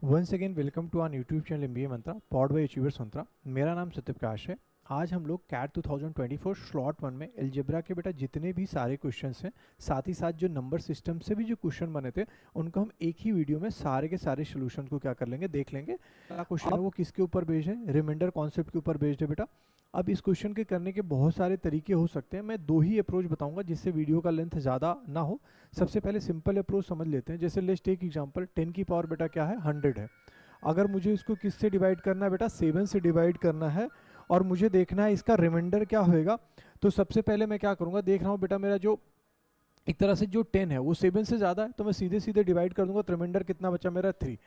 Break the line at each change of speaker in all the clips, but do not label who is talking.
Once again welcome to our YouTube channel MBA Mantra pod by Achievers Mantra. मेरा नाम सत्यप्रकाश है। आज हम लोग कैट 2024 स्लॉट 1 में अलजेब्रा के बेटा जितने भी सारे क्वेश्चंस हैं, साथ ही साथ जो नंबर सिस्टम से भी जो क्वेश्चन बने थे उनको हम एक ही वीडियो में सारे के सारे सोल्यूशन को क्या कर लेंगे, देख लेंगे। क्वेश्चन है वो किसके ऊपर बेस्ड है, रिमाइंडर कॉन्सेप्ट के ऊपर बेस्ड है बेटा। अब इस क्वेश्चन के करने के बहुत सारे तरीके हो सकते हैं, मैं दो ही अप्रोच बताऊंगा जिससे वीडियो का लेंथ ज़्यादा ना हो। सबसे पहले सिंपल अप्रोच समझ लेते हैं। जैसे लेट्स टेक एग्जांपल 10 की पावर बेटा क्या है, 100 है। अगर मुझे इसको किससे डिवाइड करना है बेटा, 7 से डिवाइड करना है और मुझे देखना है इसका रिमाइंडर क्या होएगा। तो सबसे पहले मैं क्या करूँगा, देख रहा हूँ बेटा मेरा जो एक तरह से जो 10 है वो 7 से ज़्यादा है, तो मैं सीधे सीधे डिवाइड कर दूंगा। तो रिमाइंडर कितना बचा मेरा 3।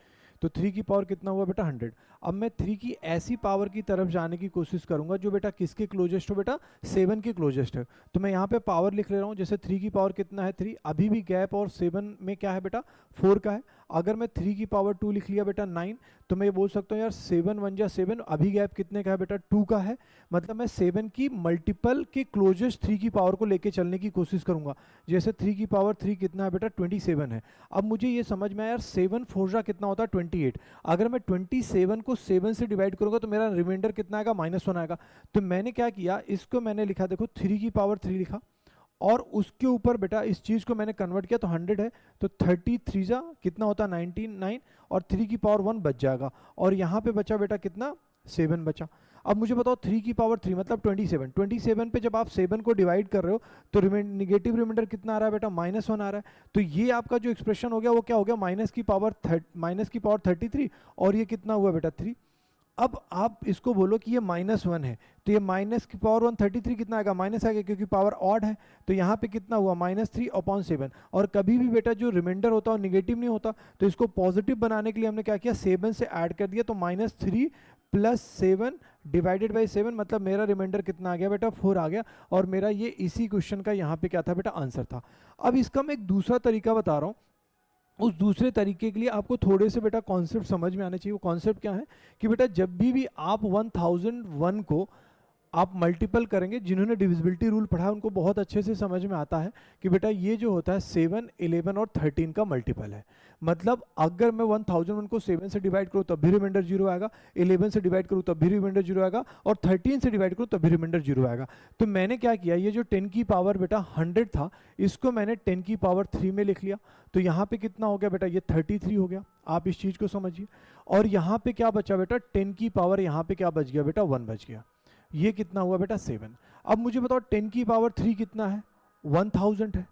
तो 3 की पावर कितना हुआ बेटा 100। अब मैं 3 की ऐसी पावर की तरफ जाने की कोशिश करूंगा जो बेटा किसके क्लोजेस्ट हो, बेटा 7 के क्लोजेस्ट है। तो मैं यहाँ पे पावर लिख ले रहा हूँ। जैसे 3 की पावर कितना है 3, अभी भी गैप और 7 में क्या है बेटा 4 का है। अगर मैं 3 की पावर 2 लिख लिया बेटा 9, तो मैं ये बोल सकता हूँ यार 7 1 जा 7, अभी गैप कितने का है बेटा 2 का है। मतलब मैं 7 की मल्टीपल के क्लोजेस्ट 3 की पावर को लेके चलने की कोशिश करूंगा। जैसे 3 की पावर 3 कितना है बेटा 27 है। अब मुझे ये समझ में आया यार 7 4 जा कितना होता है 28। अगर मैं 27 को 7 से डिवाइड करूंगा तो मेरा रिमाइंडर कितना आएगा -1 आएगा। तो मैंने क्या किया, इसको मैंने लिखा देखो 3 की पावर 3 लिखा और उसके ऊपर बेटा इस चीज को मैंने कन्वर्ट किया तो 100 है। तो 33 जा कितना होता है 19 9 और 3 की पावर 1 बच जाएगा और यहाँ पे बचा बेटा कितना 7 बचा। अब मुझे बताओ 3 की पावर 3 मतलब 27 पे जब आप 7 को डिवाइड कर रहे हो तो निगेटिव रिमाइंडर कितना आ रहा है बेटा -1 आ रहा है। तो ये आपका जो एक्सप्रेशन हो गया वो क्या हो गया, माइनस की पावर 33 और ये कितना हुआ बेटा 3। अब आप इसको बोलो कि ये -1 है, तो ये माइनस की पावर 133 कितना आएगा, माइनस आएगा क्योंकि पावर ऑड है। तो यहाँ पे कितना हुआ -3/7। और कभी भी बेटा जो रिमाइंडर होता है वो निगेटिव नहीं होता, तो इसको पॉजिटिव बनाने के लिए हमने क्या किया 7 से ऐड कर दिया। तो -3 + 7 डिवाइडेड बाई 7 मतलब मेरा रिमाइंडर कितना आ गया बेटा 4 आ गया। और मेरा ये इसी क्वेश्चन का यहाँ पे क्या था बेटा आंसर था। अब इसका मैं एक दूसरा तरीका बता रहा हूँ। उस दूसरे तरीके के लिए आपको थोड़े से बेटा कॉन्सेप्ट समझ में आने चाहिए। वो कॉन्सेप्ट क्या है कि बेटा जब भी आप 1001 को आप मल्टीपल करेंगे, जिन्होंने डिविजिबिलिटी रूल पढ़ा है उनको बहुत अच्छे से समझ में आता है कि बेटा ये जो होता है 7 11 और 13 का मल्टीपल है। मतलब अगर मैं 1001 को 7 से डिवाइड करूँ तब भी रिमाइंडर 0 आएगा, 11 से डिवाइड करूँ तब भी रिमाइंडर 0 आएगा और 13 से डिवाइड करूँ तब भी रिमाइंडर 0 आएगा। तो मैंने क्या किया, ये जो 10 की पावर बेटा 100 था इसको मैंने 10 की पावर 3 में लिख लिया। तो यहाँ पे कितना हो गया बेटा, ये 33 हो गया। आप इस चीज को समझिए। और यहाँ पे क्या बचा बेटा 10 की पावर, यहाँ पे क्या बच गया बेटा 1 बच गया। ये कितना हुआ बेटा 7। अब मुझे बताओ 10 की पावर 3 कितना है, 1000 है।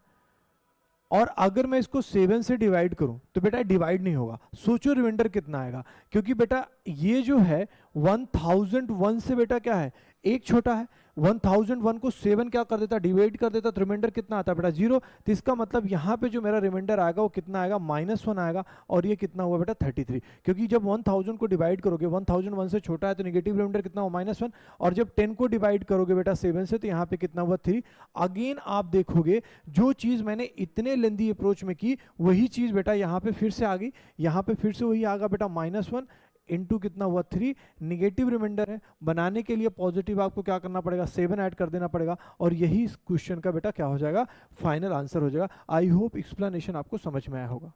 और अगर मैं इसको 7 से डिवाइड करूं तो बेटा डिवाइड नहीं होगा। सोचो रिमाइंडर कितना आएगा, क्योंकि बेटा ये जो है 1001 से बेटा क्या है एक छोटा है। 1001 को 7 क्या कर देता, डिवाइड कर देता, तो रिमाइंडर कितना आता बेटा 0। तो इसका मतलब यहाँ पे जो मेरा रिमाइंडर आएगा वो कितना आएगा -1 आएगा। और ये कितना हुआ बेटा 33, क्योंकि जब 1000 को डिवाइड करोगे 1001 से छोटा है तो निगेटिव रिमाइंडर कितना हुआ -1। और जब 10 को डिवाइड करोगे बेटा 7 से तो यहाँ पे कितना हुआ 3। अगेन आप देखोगे जो चीज मैंने इतने लेंदी अप्रोच में की वही चीज बेटा यहाँ पे फिर से आ गई। यहाँ पे फिर से वही आ गया बेटा -1 इंटू कितना हुआ 3। निगेटिव रिमाइंडर है, बनाने के लिए पॉजिटिव आपको क्या करना पड़ेगा 7 ऐड कर देना पड़ेगा। और यही इस क्वेश्चन का बेटा क्या हो जाएगा, फाइनल आंसर हो जाएगा। आई होप एक्सप्लेनेशन आपको समझ में आया होगा।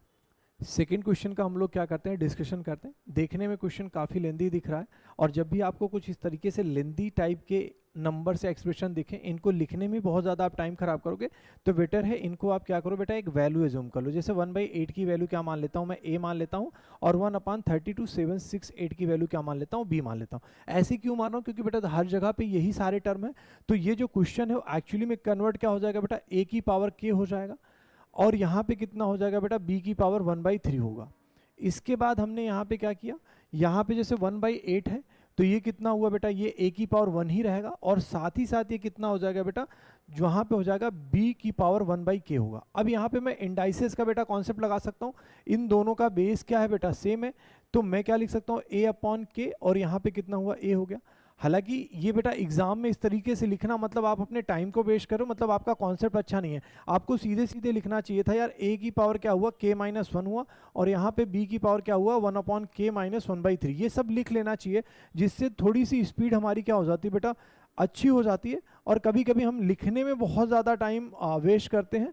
सेकेंड क्वेश्चन का हम लोग क्या करते हैं, डिस्कशन करते हैं। देखने में क्वेश्चन काफ़ी लेंदी दिख रहा है और जब भी आपको कुछ इस तरीके से लेंदी टाइप के नंबर से एक्सप्रेशन दिखें, इनको लिखने में बहुत ज़्यादा आप टाइम खराब करोगे तो बेटर है इनको आप क्या करो बेटा एक वैल्यू एज्यूम कर लो। जैसे 1/8 की वैल्यू क्या मान लेता हूँ मैं, a मान लेता हूँ। और 1/32 की वैल्यू क्या मान लेता हूँ, b मान लेता हूँ। ऐसे क्यों मान रहा हूँ, क्योंकि बेटा हर जगह पे यही सारे टर्म है। तो ये जो क्वेश्चन है एक्चुअली में कन्वर्ट क्या हो जाएगा बेटा a की पावर k हो जाएगा। और यहाँ पे कितना हो जाएगा बेटा b की पावर 1/3 होगा। इसके बाद हमने यहाँ पे क्या किया, यहाँ पे जैसे 1/8 है तो ये कितना हुआ बेटा, ये a की पावर 1 ही रहेगा। और साथ ही साथ ये कितना हो जाएगा बेटा, जहाँ पे हो जाएगा b की पावर 1/k होगा। अब यहाँ पे मैं इंडाइसेस का बेटा कॉन्सेप्ट लगा सकता हूँ। इन दोनों का बेस क्या है बेटा सेम है, तो मैं क्या लिख सकता हूँ a/k और यहाँ पे कितना हुआ a हो गया। हालांकि ये बेटा एग्जाम में इस तरीके से लिखना मतलब आप अपने टाइम को वेस्ट करो, मतलब आपका कॉन्सेप्ट अच्छा नहीं है। आपको सीधे सीधे लिखना चाहिए था यार a की पावर क्या हुआ k-1 हुआ और यहाँ पे b की पावर क्या हुआ 1/k-1/3। ये सब लिख लेना चाहिए, जिससे थोड़ी सी स्पीड हमारी क्या हो जाती है बेटा अच्छी हो जाती है। और कभी कभी हम लिखने में बहुत ज़्यादा टाइम वेस्ट करते हैं,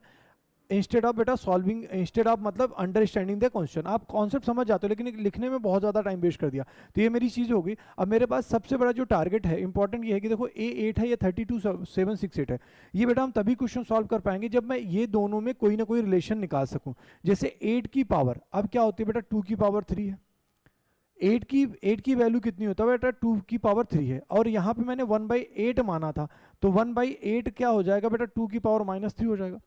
इंस्टेड ऑफ बेटा सॉल्विंग, इंस्टेड ऑफ मतलब अंडरस्टैंडिंग द क्वेश्चन, आप कॉन्सेप्ट समझ जाते हो लेकिन लिखने में बहुत ज़्यादा टाइम वेस्ट कर दिया। तो ये मेरी चीज़ हो गई। अब मेरे पास सबसे बड़ा जो टारगेट है इंपॉर्टेंट ये है कि देखो A8 है, ये 32,768 है, ये बेटा हम तभी क्वेश्चन सॉल्व कर पाएंगे जब मैं ये दोनों में कोई ना कोई रिलेशन निकाल सकूं। जैसे 8 की पावर अब क्या होती है बेटा 2 की पावर 3 है, 8 की वैल्यू कितनी होता है बेटा 2 की पावर 3 है, और यहाँ पे मैंने 1/8 माना था, तो 1/8 क्या हो जाएगा बेटा 2 की पावर -3 हो जाएगा।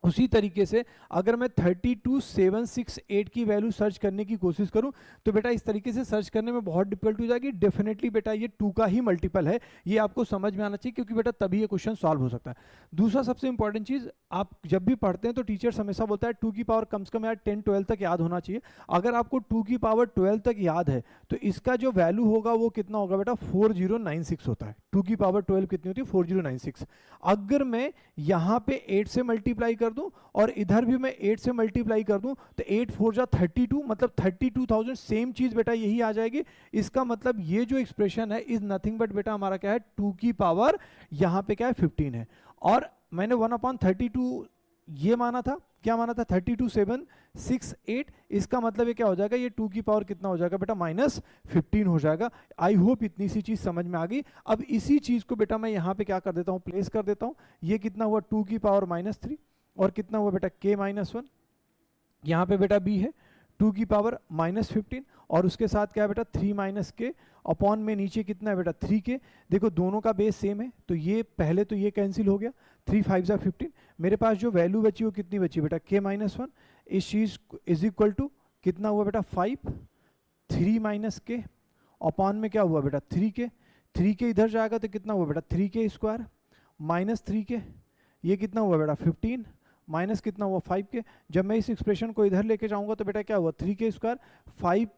उसी तरीके से अगर मैं 32,768 की वैल्यू सर्च करने की कोशिश करूं तो बेटा इस तरीके से सर्च करने में बहुत डिफिकल्ट हो जाएगी। डेफिनेटली बेटा ये 2 का ही मल्टीपल है, ये आपको समझ में आना चाहिए, क्योंकि बेटा तभी ये क्वेश्चन सॉल्व हो सकता है। दूसरा सबसे इंपॉर्टेंट चीज, आप जब भी पढ़ते हैं तो टीचर्स हमेशा बोलता है 2 की पावर कम से कम यार 10-12 तक याद होना चाहिए। अगर आपको 2 की पावर 12 तक याद है तो इसका जो वैल्यू होगा वो कितना होगा बेटा 4096 होता है। 2 की पावर 12 कितनी होती है 4096। अगर मैं यहाँ पे 8 से मल्टीप्लाई कर दूं और इधर भी मैं 8 से मल्टीप्लाई कर दूं तो 8 4 जा 32, मतलब 32,000, सेम चीज बेटा यही आ जाएगी। इसका मतलब ये जो एक्सप्रेशन है इज नथिंग बट बेटा हमारा क्या है 2 की पावर यहाँ पे क्या है 15 है, और मैंने 1/32 ये माना था, क्या माना था 32,768। इसका मतलब ये क्या हो जाएगा, ये 2 की पावर कितना हो जाएगा बेटा -15 हो जाएगा। आई होप इतनी सी चीज समझ में आ गई। अब इसी चीज को बेटा मैं यहाँ पे क्या कर देता हूँ, प्लेस कर देता हूँ। ये कितना हुआ 2 की पावर -3, और कितना हुआ बेटा k-1, यहाँ पे बेटा b है 2 की पावर -15, और उसके साथ क्या है बेटा 3 - k अपॉन में नीचे कितना है बेटा 3k। देखो दोनों का बेस सेम है तो ये पहले तो ये कैंसिल हो गया, 3 5 जा 15। मेरे पास जो वैल्यू बची वो कितनी बची बेटा k-1, इस चीज इज इक्वल टू कितना हुआ बेटा 5 3 - k अपॉन में क्या हुआ बेटा 3k। 3k इधर जाएगा तो कितना हुआ बेटा 3k स्क्वायर -3k, ये कितना हुआ बेटा 15 माइनस कितना हुआ 5k। जब मैं इस एक्सप्रेशन को इधर लेके जाऊंगा तो बेटा क्या हुआ 3k स्क्वायर, 5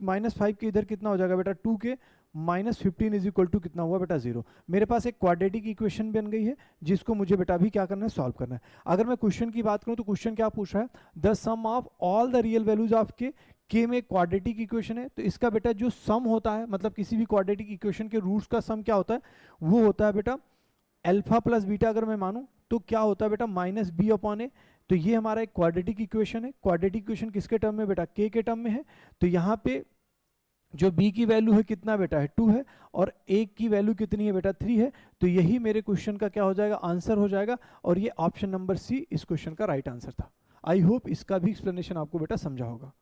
-5 के इधर कितना हो जाएगा बेटा 2k, -15 इज इक्वल टू कितना हुआ बेटा 0। मेरे पास एक क्वाड्रेटिक इक्वेशन बन गई है जिसको मुझे बेटा भी क्या करना है सॉल्व करना है। अगर मैं क्वेश्चन की बात करूं तो क्वेश्चन क्या पूछ रहा है, the sum of all the real values of के में क्वाड्रेटिक इक्वेशन है, तो इसका बेटा जो सम होता है, मतलब किसी भी क्वाड्रेटिक इक्वेशन के रूट्स का सम क्या होता है, वो होता है बेटा अल्फा प्लस बीटा। अगर मैं मानूं तो क्या होता है बेटा -b/a। तो ये हमारा एक क्वाड्रेटिक इक्वेशन है। क्वाड्रेटिक इक्वेशन किसके टर्म में बेटा k के टर्म में है। तो यहाँ पे जो b की वैल्यू है कितना बेटा है 2 है, और a की वैल्यू कितनी है बेटा 3 है। तो यही मेरे क्वेश्चन का क्या हो जाएगा आंसर हो जाएगा, और ये ऑप्शन नंबर सी इस क्वेश्चन का राइट आंसर था। आई होप इसका भी एक्सप्लेनेशन आपको बेटा समझा होगा।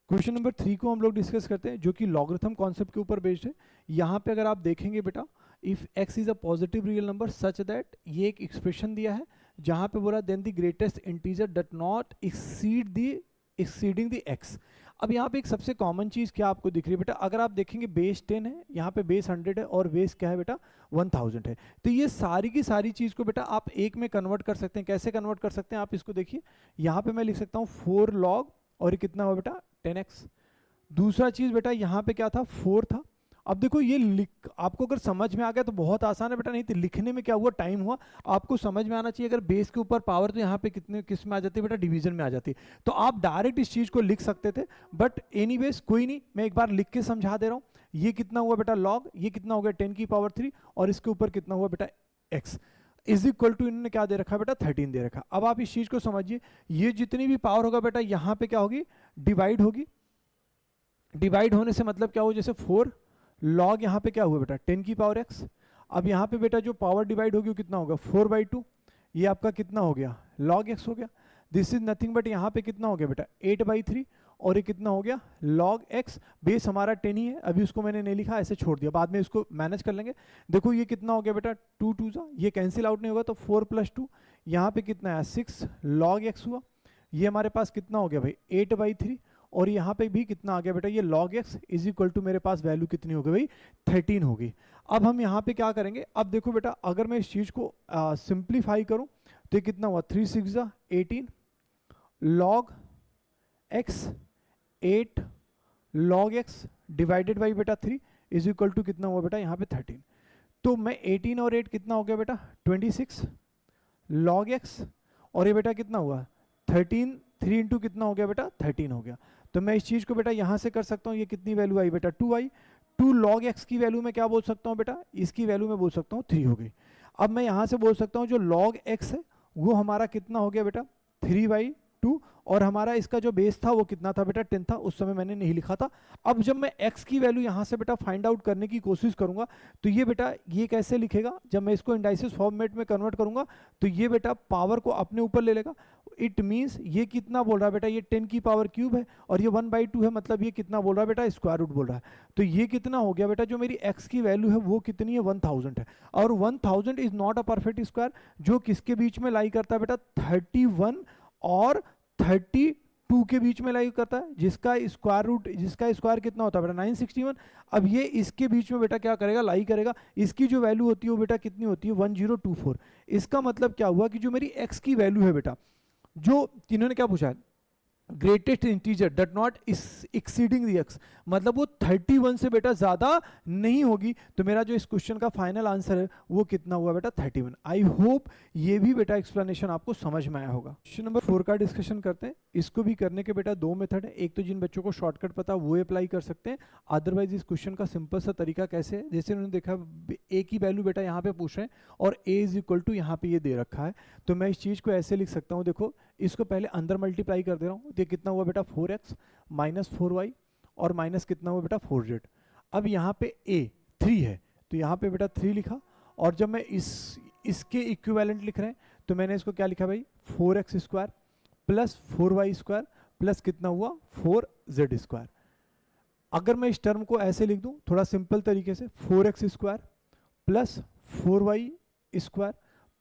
क्वेश्चन नंबर 3 को हम लोग डिस्कस करते हैं जो कि लॉगरिथम कॉन्सेप्ट के ऊपर बेस्ड है। यहाँ पे अगर आप देखेंगे बेटा if x is a positive real number such that, ये एक एक्सप्रेशन दिया है जहाँ पे बोला then the greatest integer that not exceeding the x। अब यहाँ पे एक सबसे कॉमन चीज़ क्या आपको दिख रही है बेटा, अगर आप देखेंगे बेस 10 है, यहाँ पे बेस 100 है, और बेस क्या है बेटा 1000 है। तो ये सारी की सारी चीज़ को बेटा आप एक में कन्वर्ट कर सकते हैं। कैसे कन्वर्ट कर सकते हैं आप इसको देखिए, यहाँ पे मैं लिख सकता हूँ 4 log, और ये कितना हुआ बेटा 10x। दूसरा चीज़ बेटा यहाँ पे क्या था 4 था। अब देखो ये लिख आपको अगर समझ में आ गया तो बहुत आसान है बेटा, नहीं तो लिखने में क्या हुआ टाइम हुआ। आपको समझ में आना चाहिए अगर बेस के ऊपर पावर तो यहाँ पे कितने किस में आ जाती है बेटा डिवीजन में आ जाती है। तो आप डायरेक्ट इस चीज को लिख सकते थे, बट एनीवेज कोई नहीं, मैं एक बार लिख के समझा दे रहा हूँ। ये कितना हुआ बेटा लॉग, ये कितना हो गया 10 की पावर 3, और इसके ऊपर कितना हुआ बेटा x इज इक्वल टू इन्होंने क्या दे रखा बेटा 13 दे रखा। अब आप इस चीज को समझिए, ये जितनी भी पावर होगा बेटा यहाँ पे क्या होगी डिवाइड होगी। डिवाइड होने से मतलब क्या हो, जैसे 4 लॉग यहाँ पे क्या हुआ बेटा 10 की पावर x। अब यहाँ पे बेटा जो पावर डिवाइड होगी वो कितना होगा 4/2, ये आपका कितना हो गया log x हो गया। दिस इज नथिंग बट यहाँ पे कितना हो गया बेटा 8/3, और ये कितना हो गया log x। बेस हमारा 10 ही है, अभी उसको मैंने नहीं लिखा, ऐसे छोड़ दिया, बाद में इसको मैनेज कर लेंगे। देखो ये कितना हो गया बेटा 2 2 जा, ये कैंसिल आउट नहीं होगा तो 4 + 2, यहाँ पे कितना है 6 log x हुआ। ये हमारे पास कितना हो गया भाई 8/3, और यहाँ पे भी कितना आ गया बेटा ये log x is equal to मेरे पास वैल्यू कितनी हो गई भाई 13 होगी। अब हम यहाँ पे क्या करेंगे, अब देखो बेटा अगर मैं इस चीज़ को सिंप्लीफाई करूँ तो ये कितना हुआ 3 6 जा 18 log x 8 log x divided by बेटा 3 इज इक्वल टू कितना हुआ बेटा यहाँ पे 13। तो मैं 18 और 8 कितना हो गया बेटा 26 log x, और ये बेटा कितना हुआ 13, 3 इंटू कितना हो गया बेटा 13 हो गया। तो मैं इस चीज़ को बेटा यहाँ से कर सकता हूँ, ये कितनी वैल्यू आई बेटा 2 आई। 2 log x की वैल्यू में क्या बोल सकता हूँ बेटा, इसकी वैल्यू में बोल सकता हूँ 3 हो गई। अब मैं यहाँ से बोल सकता हूँ जो log x है वो हमारा कितना हो गया बेटा 3/2, और हमारा इसका जो बेस था वो कितना था बेटा 10 था, उस समय मैंने नहीं लिखा था। अब जब मैं x की वैल्यू यहाँ से बेटा फाइंड आउट करने की कोशिश करूंगा तो ये बेटा ये कैसे लिखेगा, जब मैं इसको इंडाइसिस फॉर्मेट में कन्वर्ट करूंगा तो ये बेटा पावर को अपने ऊपर ले लेगा। इट मीन्स ये कितना बोल रहा है बेटा, ये 10 की पावर क्यूब है और ये 1/2 है, मतलब ये कितना बोल रहा है बेटा स्क्वायर रूट बोल रहा है। तो ये कितना हो गया बेटा, जो मेरी x की वैल्यू है वो कितनी है 1000 है, और 1000 is not a perfect square, जो किसके बीच में लाई करता है बेटा 31 और 32 के बीच में लाई करता है, जिसका स्क्वायर कितना होता है बेटा 961। अब ये इसके बीच में बेटा क्या करेगा, लाई करेगा। इसकी जो वैल्यू होती है वो बेटा कितनी होती है 1024। इसका मतलब क्या हुआ कि जो मेरी x की वैल्यू है बेटा, जो इन्होंने क्या पूछा है, greatest integer that not exceeding the x, मतलब वो 31 से बेटा ज्यादा नहीं होगी। तो मेरा जो इस क्वेश्चन का फाइनल आंसर है वो कितना हुआ बेटा 31। आई होप ये भी बेटा एक्सप्लेनेशन आपको समझ में आया होगा। क्वेश्चन नंबर 4 का डिस्कशन करते हैं। इसको भी करने के बेटा दो मेथड है, एक तो जिन बच्चों को शॉर्टकट पता वो अप्लाई कर सकते हैं, अदरवाइज इस क्वेश्चन का सिंपल सा तरीका कैसे है, जैसे उन्होंने देखा a की वैल्यू बेटा यहाँ पे पूछ रहे हैं और a इज इक्वल टू यहाँ पे ये दे रखा है, तो मैं इस चीज को ऐसे लिख सकता हूँ। देखो इसको पहले अंदर मल्टीप्लाई कर दे रहा हूँ, ये कितना हुआ बेटा 4x माइनस 4y और माइनस कितना हुआ बेटा 4z। अब यहाँ पे a 3 है तो यहाँ पे बेटा 3 लिखा, और जब मैं इसके इक्विवेलेंट लिख रहे हैं तो मैंने इसको क्या लिखा भाई 4x square plus 4y square plus कितना हुआ 4z स्क्वायर। अगर मैं इस टर्म को ऐसे लिख दूं थोड़ा सिंपल तरीके से, 4x square plus 4y square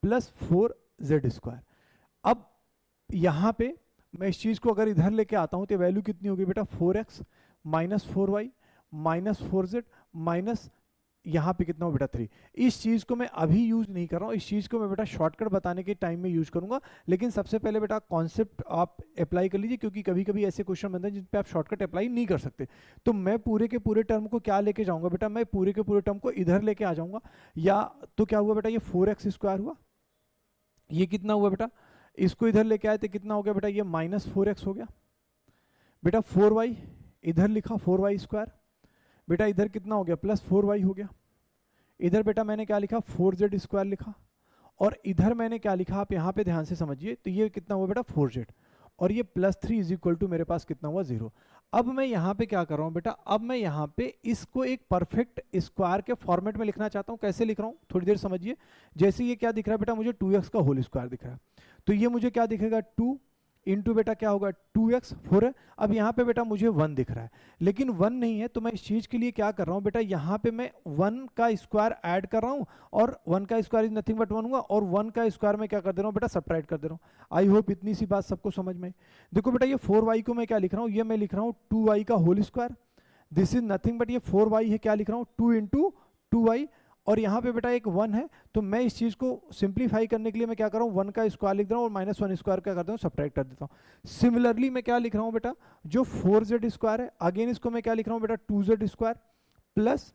plus 4z square. अब यहाँ पे मैं इस चीज को अगर इधर लेके आता हूं तो वैल्यू कितनी होगी बेटा 4x minus 4y minus 4z minus यहाँ पे कितना हो बेटा 3। इस चीज को मैं अभी यूज नहीं कर रहा हूँ, इस चीज को मैं बेटा शॉर्टकट बताने के टाइम में यूज करूंगा। लेकिन सबसे पहले बेटा कॉन्सेप्ट आप अप्लाई कर लीजिए, क्योंकि कभी कभी ऐसे क्वेश्चन बनते हैं जिन पे आप शॉर्टकट अप्लाई नहीं कर सकते। तो मैं पूरे के पूरे टर्म को क्या लेके जाऊंगा बेटा, मैं पूरे के पूरे टर्म को इधर लेके आ जाऊंगा। या तो क्या हुआ बेटा, ये 4x स्क्वायर हुआ, ये कितना हुआ बेटा, इसको इधर लेके आए तो कितना हो गया बेटा, ये माइनस 4x हो गया बेटा, 4y इधर लिखा 4y स्क्वायर बेटा, इधर कितना हो गया प्लस 4y हो गया, इधर बेटा मैंने क्या लिखा 4z स्क्वायर लिखा, और इधर मैंने क्या लिखा आप यहाँ पे ध्यान से समझिए, तो ये कितना हुआ बेटा 4z, और ये प्लस 3 इज इक्वल टू मेरे पास कितना हुआ 0। अब मैं यहाँ पे क्या कर रहा हूँ बेटा, अब मैं यहाँ पे इसको एक परफेक्ट स्क्वायर के फॉर्मेट में लिखना चाहता हूँ। कैसे लिख रहा हूँ थोड़ी देर समझिए। जैसे ये क्या दिख रहा है बेटा, मुझे 2x का होल स्क्वायर दिख रहा है, तो ये मुझे क्या दिखेगा 2 इंटू बेटा क्या होगा 2x 4 है। अब यहाँ पे बेटा मुझे 1 दिख रहा है, लेकिन 1 नहीं है, तो मैं इस चीज के लिए क्या कर रहा हूँ बेटा, यहाँ पे मैं 1 का स्क्वायर ऐड कर रहा हूँ, और 1 का स्क्वायर इज नथिंग बट 1 हुआ, और 1 का स्क्वायर में क्या कर दे रहा हूँ बेटा सब्ट्रैक्ट कर दे रहा हूँ। आई होप इतनी सी बात सबको समझ में। देखो बेटा ये 4y को मैं क्या लिख रहा हूँ, ये मैं लिख रहा हूँ 2y का whole square, this is nothing but ये 4y है, क्या लिख रहा हूँ 2 इंटू 2y, और यहाँ पे बेटा एक 1 है, तो मैं इस चीज को सिंप्लीफाई करने के लिए मैं क्या कर रहा हूँ 1 का स्क्वायर लिख रहा हूँ और माइनस 1 स्क्वायर क्या करता हूँ सब्ट्रैक्ट कर देता हूँ। सिमिलरली मैं क्या लिख रहा हूँ बेटा, जो 4z स्क्वायर है अगेन इसको मैं क्या लिख रहा हूँ बेटा 2z स्क्वायर प्लस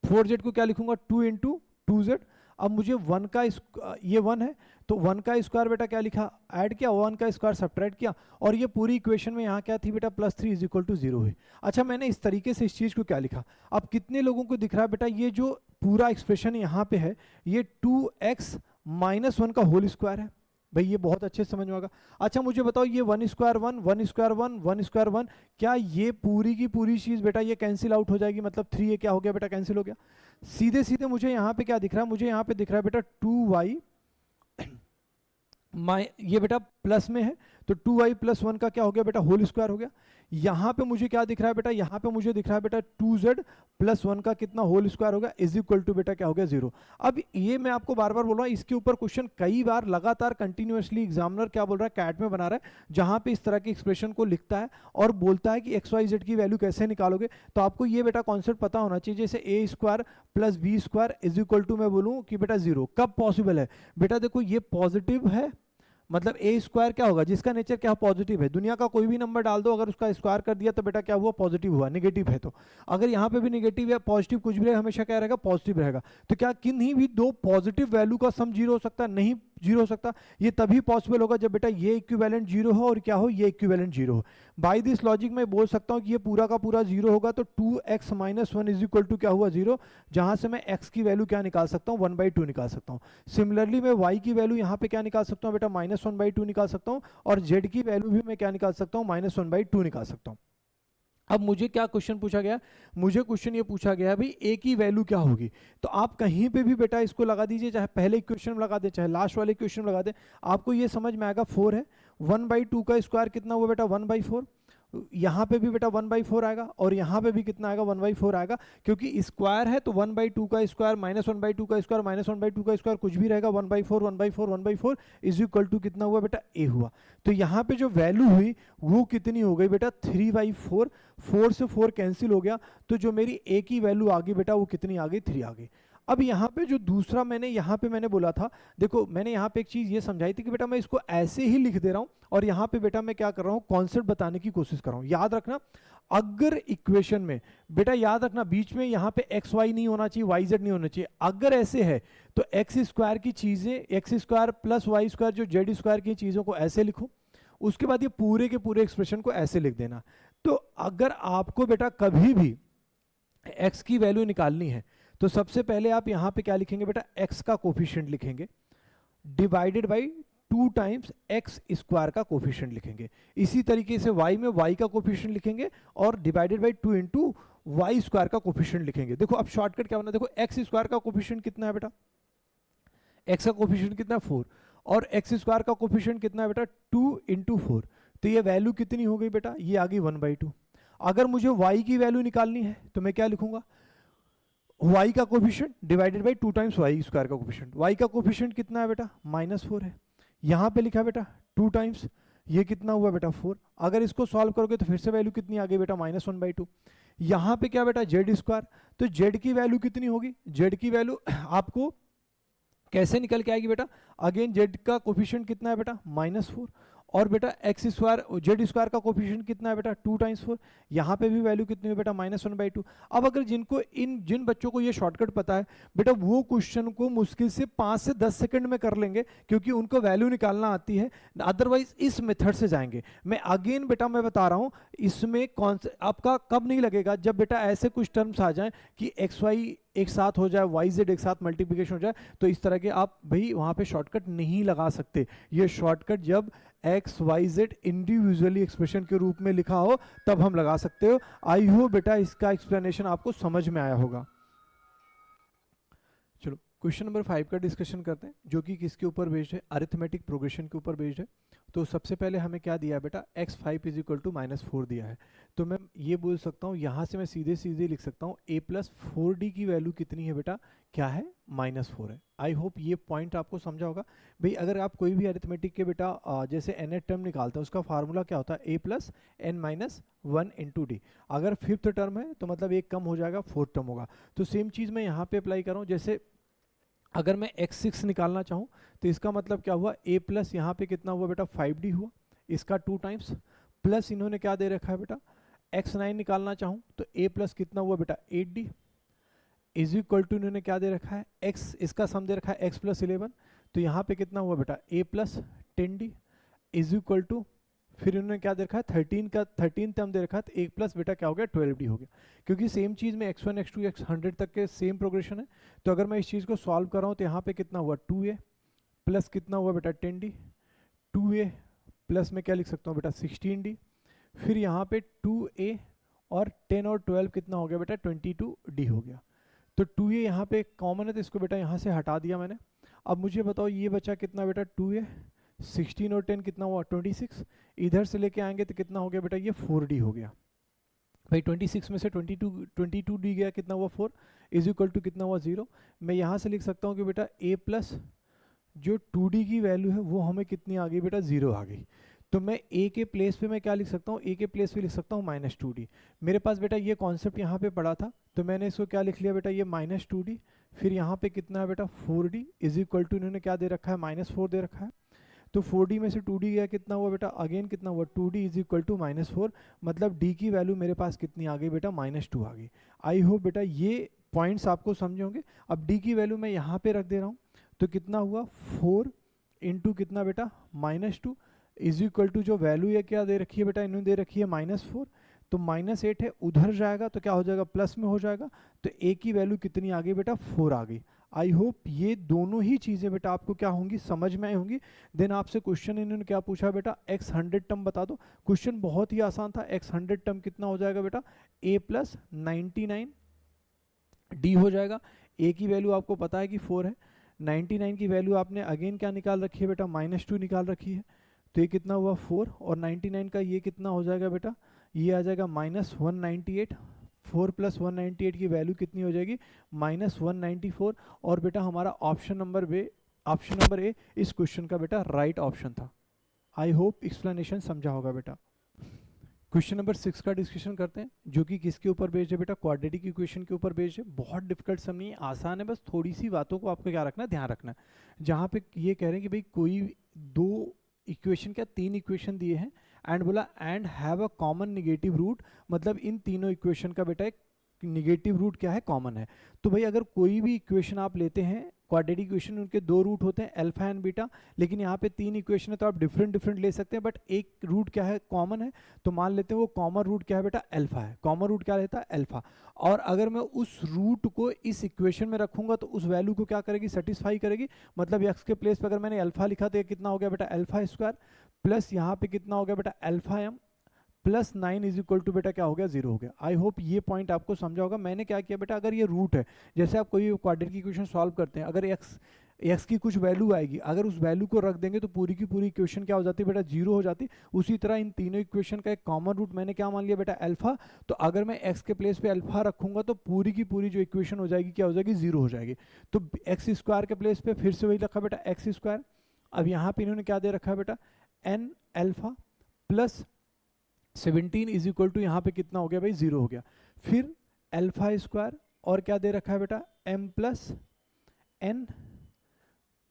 4z को क्या लिखूंगा 2 इंटू 2z। अब मुझे 1 का ये 1 है, तो 1 का स्क्वायर बेटा क्या लिखा ऐड किया, 1 का स्क्वायर सब्ट्रैक्ट किया, और ये पूरी इक्वेशन में यहाँ क्या थी बेटा प्लस 3 इज इक्वल टू 0 हुई। अच्छा मैंने इस तरीके से इस चीज को क्या लिखा, अब कितने लोगों को दिख रहा है बेटा, ये जो पूरा एक्सप्रेशन यहाँ पे है ये 2x माइनस 1 का होल स्क्वायर है। भाई ये बहुत अच्छे समझ में आएगा। अच्छा मुझे बताओ ये 1 स्क्वायर 1 1 स्क्वायर 1 1 स्क्वायर 1, क्या ये पूरी की पूरी चीज बेटा ये कैंसिल आउट हो जाएगी, मतलब 3 ये क्या हो गया बेटा कैंसिल हो गया। सीधे सीधे मुझे यहाँ पे क्या दिख रहा है, मुझे यहाँ पे दिख रहा है बेटा 2y ये बेटा प्लस में है, तो 2y प्लस 1 का क्या हो गया बेटा होल स्क्वायर हो गया। यहाँ पे मुझे क्या दिख रहा है बेटा, यहाँ पे मुझे दिख रहा है बेटा 2z प्लस 1 का कितना होल स्क्वायर होगा इज इक्वल टू बेटा क्या हो गया 0। अब ये मैं आपको बार बार बोल रहा हूँ, इसके ऊपर क्वेश्चन कई बार लगातार कंटिन्यूअसली एग्जामिनर क्या बोल रहा है कैट में बना रहा है, जहाँ पे इस तरह की एक्सप्रेशन को लिखता है और बोलता है कि XYZ की वैल्यू कैसे निकालोगे। तो आपको ये बेटा कॉन्सेप्ट पता होना चाहिए, जैसे a square plus b square is equal to मैं बोलूँ कि बेटा 0 कब पॉसिबल है बेटा, देखो ये पॉजिटिव है, मतलब a स्क्वायर क्या होगा जिसका नेचर क्या पॉजिटिव है, दुनिया का कोई भी नंबर डाल दो अगर उसका स्क्वायर कर दिया तो बेटा क्या हुआ पॉजिटिव हुआ, नेगेटिव है तो अगर यहाँ पे भी नेगेटिव या पॉजिटिव कुछ भी रहेगा हमेशा क्या रहेगा पॉजिटिव रहेगा। तो क्या किन्हीं भी दो पॉजिटिव वैल्यू का सम 0 हो सकता है, नहीं जीरो हो सकता? ये तभी पॉसिबल होगा जब बेटा ये इक्विवेलेंट जीरो हो और क्या हो, ये इक्विवेलेंट जीरो हो। बाय दिस लॉजिक मैं बोल सकता हूँ कि ये पूरा का पूरा जीरो होगा, तो 2x minus one is equal to क्या हुआ, जीरो, जहां से मैं x की वैल्यू क्या निकाल सकता हूँ, 1/2 निकाल सकता हूँ। सिमिलरली मैं y की वैल्यू यहाँ पे क्या निकाल सकता हूँ बेटा, -1/2 निकाल सकता हूँ, और z की वैल्यू भी मैं क्या निकाल सकता हूँ, -1/2 निकाल सकता हूँ। अब मुझे क्या क्वेश्चन पूछा गया, मुझे क्वेश्चन ये पूछा गया भाई a की वैल्यू क्या होगी। तो आप कहीं पे भी बेटा इसको लगा दीजिए, चाहे पहले इक्वेशन में लगा दे चाहे लास्ट वाले इक्वेशन में लगा दे, आपको ये समझ में आएगा 4 है, 1/2 का स्क्वायर कितना हुआ बेटा, 1/4। यहाँ पे भी बेटा 1/4 आएगा, और यहाँ पे भी कितना आएगा, 1/4 आएगा, क्योंकि स्क्वायर है तो 1/2 का स्क्वायर -1/2 का स्क्वायर -1/2 का स्क्वायर कुछ भी रहेगा, 1/4 1/4 1/4 इज इक्वल टू कितना हुआ बेटा, a हुआ। तो यहाँ पे जो वैल्यू हुई वो कितनी हो गई बेटा, 3/4, 4 से 4 कैंसिल हो गया, तो जो मेरी a की वैल्यू आ गई बेटा वो कितनी आ गई, 3 आ गई। अब यहाँ पे जो दूसरा मैंने बोला था, देखो मैंने यहाँ पे एक चीज ये समझाई थी कि बेटा मैं इसको ऐसे ही लिख दे रहा हूँ, और यहाँ पे बेटा मैं क्या कर रहा हूँ, कॉन्सेप्ट बताने की कोशिश कर रहा हूँ। याद रखना, अगर इक्वेशन में बेटा याद रखना बीच में यहाँ पे एक्स वाई नहीं होना चाहिए, वाई जेड नहीं होना चाहिए। अगर ऐसे है तो एक्स स्क्वायर की चीजें, x square plus y square जो जेड स्क्वायर की चीजों को ऐसे लिखो, उसके बाद ये पूरे के पूरे एक्सप्रेशन को ऐसे लिख देना। तो अगर आपको बेटा कभी भी x की वैल्यू निकालनी है तो सबसे पहले आप यहां पे क्या लिखेंगे बेटा, x का कोफिशिएंट लिखेंगे divided by 2 times x square का कोफिशिएंट लिखेंगे। इसी तरीके से y में y का कोफिशिएंट लिखेंगे और divided by 2 into y square का कोफिशिएंट लिखेंगे। देखो अब शॉर्टकट क्या बना, देखो एक्स स्क्वायर का कोफिशिएंट कितना है बेटा, x का कोफिशिएंट कितना है 4, और एक्स स्क्वायर का कोफिशिएंट कितना है बेटा 2 इंटू 4, तो ये वैल्यू कितनी हो गई बेटा, ये आ गई 1/2। अगर मुझे y की वैल्यू निकालनी है तो मैं क्या लिखूंगा, y का coefficient divided by 2 times y square का कोफिशिएंट। y का कोफिशिएंट कितना है बेटा, -4 है, यहाँ पे लिखा बेटा 2 टाइम्स, ये कितना हुआ बेटा 4। अगर इसको सॉल्व करोगे तो फिर से वैल्यू कितनी आ गई बेटा, -1/2। यहाँ पे क्या बेटा जेड स्क्वायर, तो जेड की वैल्यू कितनी होगी, जेड की वैल्यू आपको कैसे निकल के आएगी बेटा, अगेन जेड का कोफिशिएंट कितना है बेटा, -4, और बेटा एक्स स्क्वायर जेड स्क्वायर का कोफिशिएंट कितना है बेटा 2 टाइम्स 4, यहाँ पे भी वैल्यू कितनी है बेटा -1/2। अब अगर जिन बच्चों को ये शॉर्टकट पता है बेटा वो क्वेश्चन को मुश्किल से 5 से 10 सेकंड में कर लेंगे, क्योंकि उनको वैल्यू निकालना आती है, अदरवाइज इस मेथड से जाएंगे। मैं अगेन बेटा मैं बता रहा हूँ, इसमें कौन आपका कब नहीं लगेगा, जब बेटा ऐसे कुछ टर्म्स आ जाए कि एक्स वाई एक साथ हो जाए, वाई जेड एक साथ मल्टीप्लिकेशन हो जाए, तो इस तरह के आप भाई वहां पे शॉर्टकट नहीं लगा सकते। ये शॉर्टकट जब x y z individually expression के रूप में लिखा हो तब हम लगा सकते हो। आई होप बेटा इसका एक्सप्लेनेशन आपको समझ में आया होगा। चलो क्वेश्चन नंबर 5 का डिस्कशन करते हैं, जो कि किसके ऊपर बेस्ड है, अरिथमेटिक प्रोग्रेशन के ऊपर बेस्ड है। तो सबसे पहले हमें क्या दिया है बेटा, x5 इज इक्वल टू -4 दिया है। तो मैं ये बोल सकता हूँ, यहाँ से मैं सीधे सीधे लिख सकता हूँ a प्लस 4d की वैल्यू कितनी है बेटा, क्या है, -4 है। आई होप ये पॉइंट आपको समझा होगा। भाई अगर आप कोई भी अरिथमेटिक के बेटा जैसे nth टर्म निकालते हैं, उसका फार्मूला क्या होता है, a plus n-1 into D. अगर 5th टर्म है तो मतलब एक कम हो जाएगा, 4th टर्म होगा। तो सेम चीज़ मैं यहाँ पे अप्लाई कर रहा हूँ, जैसे अगर मैं x6 निकालना चाहूँ तो इसका मतलब क्या हुआ, a प्लस यहाँ पे कितना हुआ बेटा 5d हुआ, इसका 2 टाइम्स, प्लस इन्होंने क्या दे रखा है बेटा, x9 निकालना चाहूँ तो a प्लस कितना हुआ बेटा 8d, इज इक्वल टू इन्होंने क्या दे रखा है x, इसका सम दे रखा है x प्लस 11, तो यहाँ पे कितना हुआ बेटा a plus 10d, is equal to फिर इन्होंने क्या दे रखा है 13 टर्म दे रखा है, तो एक प्लस बेटा क्या हो गया 12d हो गया। क्योंकि सेम चीज़ में x1 x2 x100 तक के सेम प्रोग्रेशन है, तो अगर मैं इस चीज़ को सॉल्व कर रहा हूँ तो यहाँ पे कितना हुआ 2a प्लस कितना हुआ बेटा 10d, 2a प्लस में क्या लिख सकता हूँ बेटा 16d, फिर यहाँ पे 2a और 10 और 12 कितना हो गया बेटा 22d हो गया। तो 2a यहाँ पे कॉमन है तो इसको बेटा यहाँ से हटा दिया मैंने। अब मुझे बताओ ये बचा कितना बेटा 2a, 16 और 10 कितना हुआ 26, इधर से लेके आएंगे तो कितना हो गया बेटा ये 4d हो गया। भाई 26 में से 22d गया, कितना हुआ 4, इज इक्वल टू कितना हुआ 0। मैं यहाँ से लिख सकता हूँ कि बेटा a प्लस जो 2d की वैल्यू है वो हमें कितनी आ गई बेटा 0 आ गई। तो मैं a के प्लेस पे मैं क्या लिख सकता हूँ, a के प्लेस पे लिख सकता हूँ -2d। मेरे पास बेटा ये कॉन्सेप्ट यहाँ पे पड़ा था तो मैंने इसको क्या लिख लिया बेटा ये -2d, फिर यहाँ पे कितना है बेटा 4d, इज इक्वल टू इन्होंने क्या दे रखा है -4 दे रखा है। तो 4d में से 2d गया, कितना हुआ बेटा अगेन कितना हुआ 2d इज इक्वल टू -4, मतलब d की वैल्यू मेरे पास कितनी आ गई बेटा -2 आ गई। आई होप बेटा ये पॉइंट्स आपको समझे होंगे। अब d की वैल्यू मैं यहाँ पे रख दे रहा हूँ तो कितना हुआ 4 इंटू कितना बेटा -2 इज इक्वल टू जो वैल्यू है क्या दे रखी है बेटा, इन्होंने दे रखी है -4, तो -8 है उधर जाएगा तो क्या हो जाएगा प्लस में हो जाएगा, तो a की वैल्यू कितनी आ गई बेटा 4 आ गई। आई होप ये दोनों ही चीज़ें बेटा आपको क्या होंगी समझ में आई होंगी। देन आपसे क्वेश्चन इन्होंने क्या पूछा बेटा x 100 टर्म बता दो। क्वेश्चन बहुत ही आसान था, x 100 टर्म कितना हो जाएगा बेटा a प्लस 99 d हो जाएगा। a की वैल्यू आपको पता है कि 4 है, 99 की वैल्यू आपने अगेन क्या निकाल रखी है बेटा -2 निकाल रखी है, तो ये कितना हुआ 4 और 99 का ये कितना हो जाएगा बेटा, ये आ जाएगा -198, 4 प्लस 198 की वैल्यू कितनी हो जाएगी -194। और बेटा हमारा ऑप्शन नंबर ए इस क्वेश्चन का बेटा राइट ऑप्शन था। आई होप एक्सप्लेनेशन समझा होगा बेटा। क्वेश्चन नंबर 6 का डिस्कशन करते हैं, जो कि किसके ऊपर बेस्ड है बेटा, क्वाड्रेटिक इक्वेशन के ऊपर बेस्ड है। बहुत डिफिकल्ट सब नहीं है, आसान है, बस थोड़ी सी बातों को आपको क्या रखना है, ध्यान रखना है। जहाँ पे ये कह रहे हैं कि भाई कोई दो इक्वेशन क्या 3 इक्वेशन दिए हैं एंड बोला and have a common negative root, मतलब इन तीनों इक्वेशन का बेटा एक नेगेटिव रूट क्या है कॉमन है। तो भाई अगर कोई भी इक्वेशन आप लेते हैं क्वाड्रेटिक इक्वेशन, उनके 2 रूट होते हैं अल्फा एंड बीटा, लेकिन यहाँ पे 3 इक्वेशन है तो आप डिफरेंट ले सकते हैं, बट एक रूट क्या है कॉमन है, तो मान लेते हैं वो कॉमन रूट क्या है बेटा अल्फा है, कॉमन रूट क्या रहता है अल्फा। और अगर मैं उस रूट को इस इक्वेशन में रखूंगा तो उस वैल्यू को क्या करेगी सेटिस्फाई करेगी, मतलब एक्स के प्लेस पर अगर मैंने अल्फा लिखा तो ये कितना हो गया बेटा अल्फा स्क्वायर प्लस यहाँ पे कितना हो गया बेटा alpha m plus 9 is equal to बेटा क्या हो गया 0 हो गया। आई होप ये पॉइंट आपको समझा होगा। मैंने क्या किया बेटा, अगर ये रूट है, जैसे आप कोई क्वाड्रेटिक इक्वेशन सॉल्व करते हैं, अगर एक्स की कुछ वैल्यू आएगी, अगर उस वैल्यू को रख देंगे तो पूरी की पूरी इक्वेशन क्या हो जाती है बेटा 0 हो जाती। उसी तरह इन तीनों इक्वेशन का एक कॉमन रूट मैंने क्या मान लिया बेटा अल्फा, तो अगर मैं एक्स के प्लेस पे अल्फा रखूंगा तो पूरी की पूरी जो इक्वेशन हो जाएगी क्या हो जाएगी 0 हो जाएगी। तो एक्स स्क्वायर के प्लेस पे फिर से वही रखा बेटा एक्स स्क्वायर। अब यहाँ पे इन्होंने क्या दे रखा है बेटा n alpha plus 17 is equal to यहाँ पे कितना हो गया भाई 0 हो गया। फिर अल्फा स्क्वायर और क्या दे रखा है बेटा m प्लस एन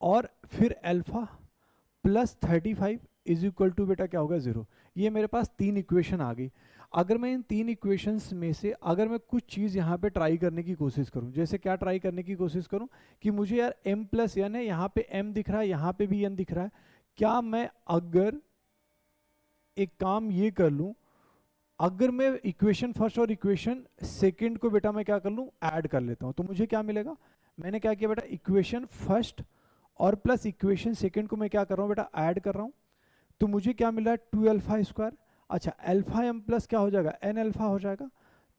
और फिर alpha plus 35 is equal to बेटा क्या होगा 0। ये मेरे पास 3 इक्वेशन आ गई। अगर मैं इन 3 इक्वेशंस में से अगर मैं कुछ चीज़ यहाँ पे ट्राई करने की कोशिश करूँ, जैसे क्या ट्राई करने की कोशिश करूँ कि मुझे यार m प्लस एन है, यहाँ पे m दिख रहा है, यहाँ पे भी n दिख रहा है, क्या मैं अगर एक काम ये कर लूं, अगर मैं इक्वेशन फर्स्ट और इक्वेशन सेकंड को बेटा मैं क्या कर लूं ऐड कर लेता हूं, तो मुझे क्या मिलेगा, मैंने क्या किया बेटा इक्वेशन फर्स्ट और प्लस इक्वेशन सेकंड को मैं क्या कर रहा हूं बेटा ऐड कर रहा हूं, तो मुझे क्या मिल रहा है 2 अल्फा स्क्वायर, अच्छा अल्फा एम प्लस क्या हो जाएगा एन अल्फा हो जाएगा।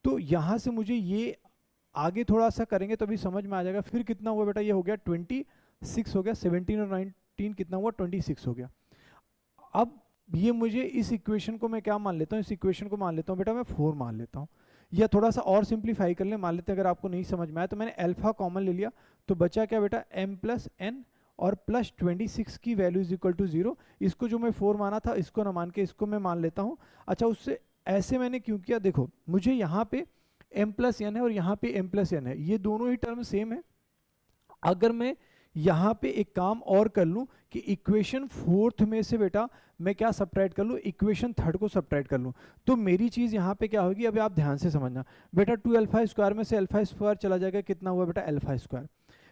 तो यहां से मुझे ये आगे थोड़ा सा करेंगे तो अभी समझ में आ जाएगा। फिर कितना हुआ बेटा, ये हो गया 26 हो गया, 17 और 19 कितना हुआ 26 हो गया। अब ये मुझे इस इक्वेशन को मैं क्या मान लेता हूँ, इस इक्वेशन को मान लेता हूँ बेटा मैं 4 मान लेता हूँ, या थोड़ा सा और सिंप्लीफाई कर ले, मान लेते हैं अगर आपको नहीं समझ में आया तो मैंने अल्फा कॉमन ले लिया, तो बचा क्या बेटा m प्लस एन और प्लस 26 की वैल्यू इज इक्वल टू 0। इसको जो मैं 4 माना था इसको ना मान के इसको मैं मान लेता हूँ। अच्छा उससे ऐसे मैंने क्यों किया, देखो मुझे यहाँ पे m प्लस एन है और यहाँ पे m प्लस एन है, ये दोनों ही टर्म सेम है। अगर मैं यहाँ पे एक काम और कर लूँ कि इक्वेशन फोर्थ में से बेटा मैं क्या सब्ट्रैक्ट कर लूँ, इक्वेशन थर्ड को सब्ट्रैक्ट कर लूँ, तो मेरी चीज़ यहाँ पे क्या होगी, अभी आप ध्यान से समझना बेटा 2 अल्फा स्क्वायर में से अल्फा स्क्वायर चला जाएगा, कितना हुआ बेटा अल्फा स्क्वायर,